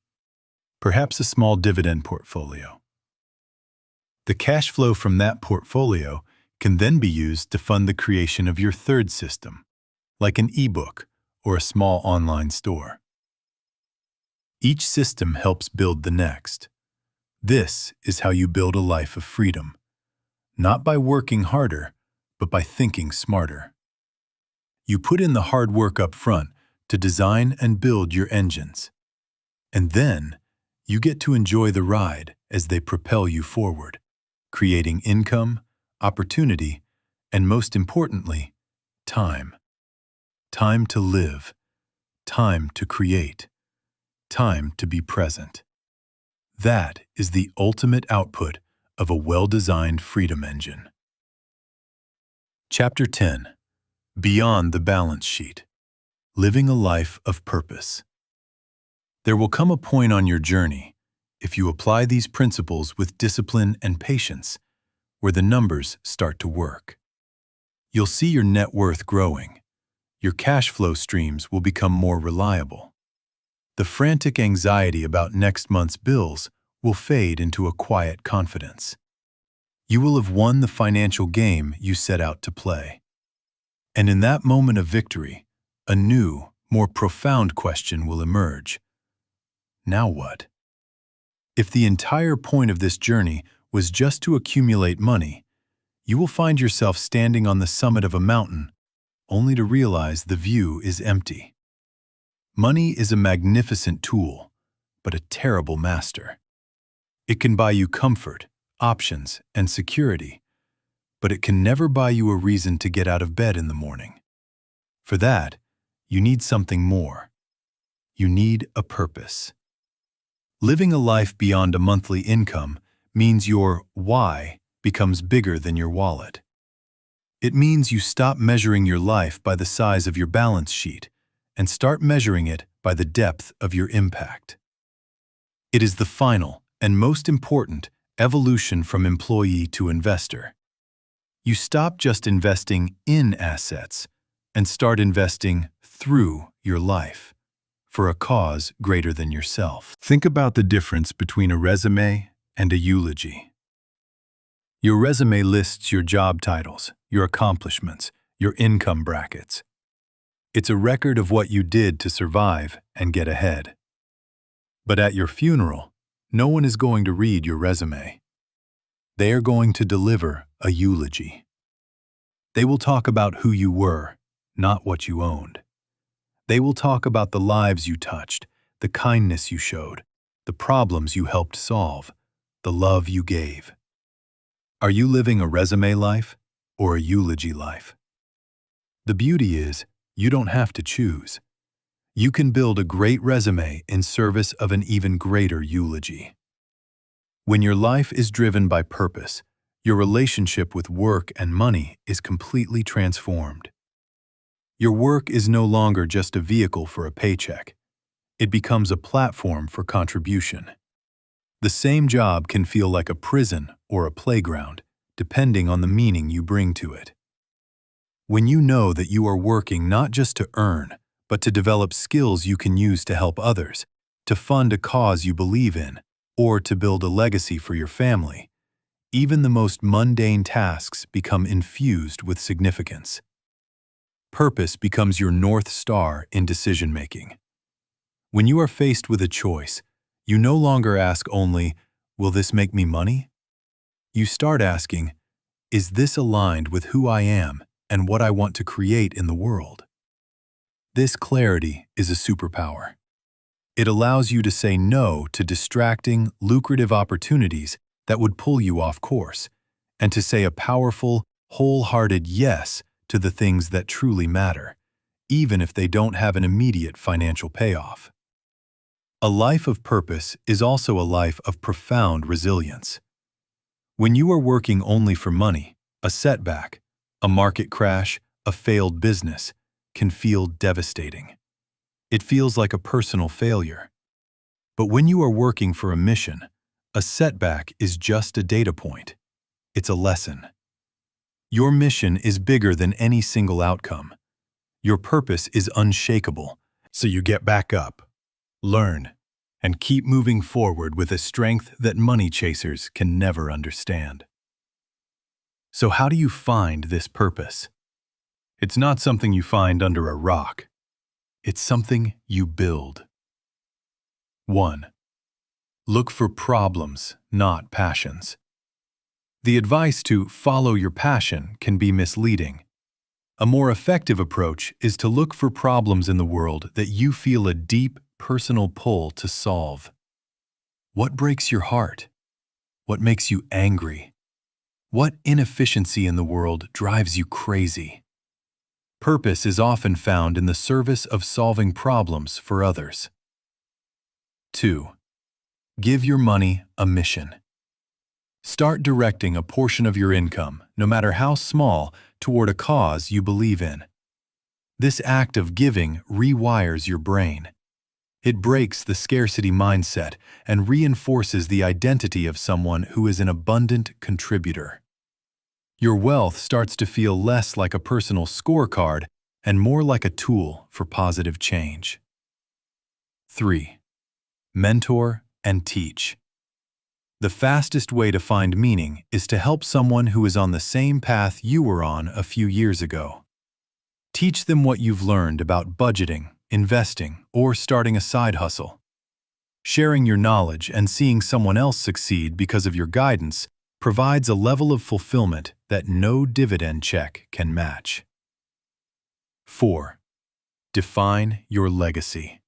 perhaps a small dividend portfolio. The cash flow from that portfolio can then be used to fund the creation of your third system, like an ebook or a small online store. Each system helps build the next. This is how you build a life of freedom, not by working harder, but by thinking smarter. You put in the hard work up front to design and build your engines. And then you get to enjoy the ride as they propel you forward, creating income, opportunity, and most importantly, time. Time to live, time to create, time to be present. That is the ultimate output of a well-designed freedom engine. Chapter 10. Beyond the Balance Sheet. Living a Life of Purpose. There will come a point on your journey, if you apply these principles with discipline and patience, where the numbers start to work. You'll see your net worth growing. Your cash flow streams will become more reliable. The frantic anxiety about next month's bills will fade into a quiet confidence. You will have won the financial game you set out to play. And in that moment of victory, a new, more profound question will emerge. Now what? If the entire point of this journey was just to accumulate money, you will find yourself standing on the summit of a mountain, only to realize the view is empty. Money is a magnificent tool, but a terrible master. It can buy you comfort, options, and security, but it can never buy you a reason to get out of bed in the morning. For that, you need something more. You need a purpose. Living a life beyond a monthly income means your why becomes bigger than your wallet. It means you stop measuring your life by the size of your balance sheet and start measuring it by the depth of your impact. It is the final and most important evolution from employee to investor. You stop just investing in assets and start investing through your life for a cause greater than yourself. Think about the difference between a resume and a eulogy. Your resume lists your job titles, your accomplishments, your income brackets. It's a record of what you did to survive and get ahead. But at your funeral, no one is going to read your resume. They are going to deliver a eulogy. They will talk about who you were, not what you owned. They will talk about the lives you touched, the kindness you showed, the problems you helped solve, the love you gave. Are you living a resume life or a eulogy life? The beauty is, you don't have to choose. You can build a great resume in service of an even greater eulogy. When your life is driven by purpose, your relationship with work and money is completely transformed. Your work is no longer just a vehicle for a paycheck. It becomes a platform for contribution. The same job can feel like a prison or a playground, depending on the meaning you bring to it. When you know that you are working not just to earn, but to develop skills you can use to help others, to fund a cause you believe in, or to build a legacy for your family, even the most mundane tasks become infused with significance. Purpose becomes your North Star in decision-making. When you are faced with a choice, you no longer ask only, "Will this make me money?" You start asking, "Is this aligned with who I am and what I want to create in the world?" This clarity is a superpower. It allows you to say no to distracting, lucrative opportunities that would pull you off course, and to say a powerful, wholehearted yes to the things that truly matter, even if they don't have an immediate financial payoff. A life of purpose is also a life of profound resilience. When you are working only for money, a setback, a market crash, a failed business can feel devastating. It feels like a personal failure. But when you are working for a mission, a setback is just a data point. It's a lesson. Your mission is bigger than any single outcome. Your purpose is unshakable, so you get back up, learn, and keep moving forward with a strength that money chasers can never understand. So how do you find this purpose? It's not something you find under a rock. It's something you build. 1. Look for problems, not passions. The advice to follow your passion can be misleading. A more effective approach is to look for problems in the world that you feel a deep personal pull to solve. What breaks your heart? What makes you angry? What inefficiency in the world drives you crazy? Purpose is often found in the service of solving problems for others. 2. Give your money a mission. Start directing a portion of your income, no matter how small, toward a cause you believe in. This act of giving rewires your brain. It breaks the scarcity mindset and reinforces the identity of someone who is an abundant contributor. Your wealth starts to feel less like a personal scorecard and more like a tool for positive change. 3. Mentor and teach. The fastest way to find meaning is to help someone who is on the same path you were on a few years ago. Teach them what you've learned about budgeting, investing, or starting a side hustle. Sharing your knowledge and seeing someone else succeed because of your guidance provides a level of fulfillment that no dividend check can match. 4. Define your legacy.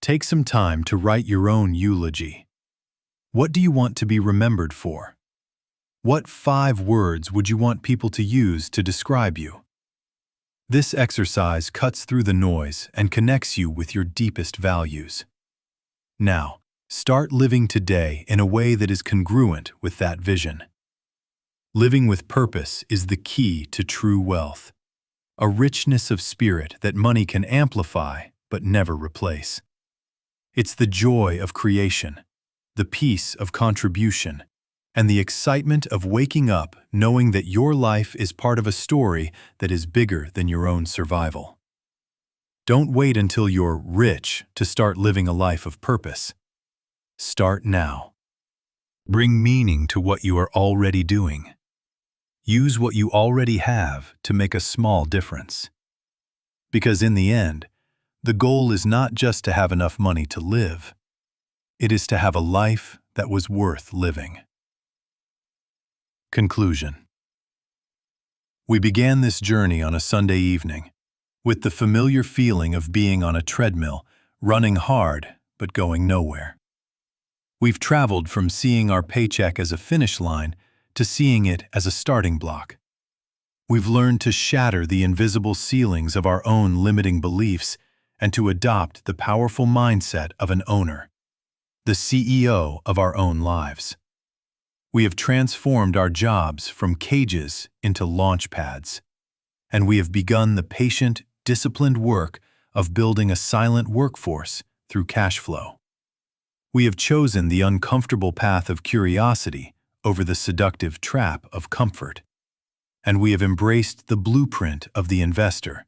Take some time to write your own eulogy. What do you want to be remembered for? What 5 words would you want people to use to describe you? This exercise cuts through the noise and connects you with your deepest values. Now, start living today in a way that is congruent with that vision. Living with purpose is the key to true wealth, a richness of spirit that money can amplify but never replace. It's the joy of creation, the peace of contribution, and the excitement of waking up knowing that your life is part of a story that is bigger than your own survival. Don't wait until you're rich to start living a life of purpose. Start now. Bring meaning to what you are already doing. Use what you already have to make a small difference. Because in the end, the goal is not just to have enough money to live. It is to have a life that was worth living. Conclusion. We began this journey on a Sunday evening, with the familiar feeling of being on a treadmill, running hard but going nowhere. We've traveled from seeing our paycheck as a finish line to seeing it as a starting block. We've learned to shatter the invisible ceilings of our own limiting beliefs and to adopt the powerful mindset of an owner, the CEO of our own lives. We have transformed our jobs from cages into launch pads, and we have begun the patient, disciplined work of building a silent workforce through cash flow. We have chosen the uncomfortable path of curiosity over the seductive trap of comfort, and we have embraced the blueprint of the investor,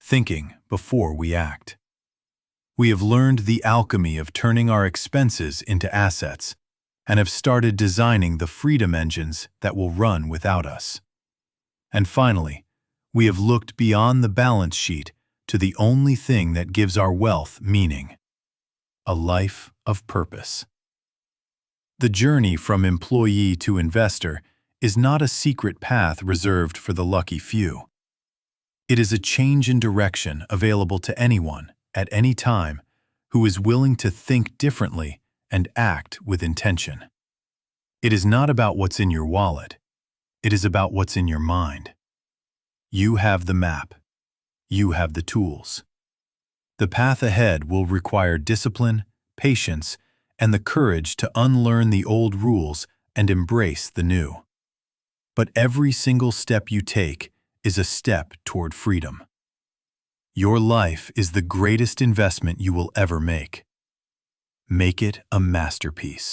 thinking before we act. We have learned the alchemy of turning our expenses into assets and have started designing the freedom engines that will run without us. And finally, we have looked beyond the balance sheet to the only thing that gives our wealth meaning: a life of purpose. The journey from employee to investor is not a secret path reserved for the lucky few. It is a change in direction available to anyone, at any time, who is willing to think differently and act with intention. It is not about what's in your wallet. It is about what's in your mind. You have the map. You have the tools. The path ahead will require discipline, patience, and the courage to unlearn the old rules and embrace the new. But every single step you take is a step toward freedom. Your life is the greatest investment you will ever make. Make it a masterpiece.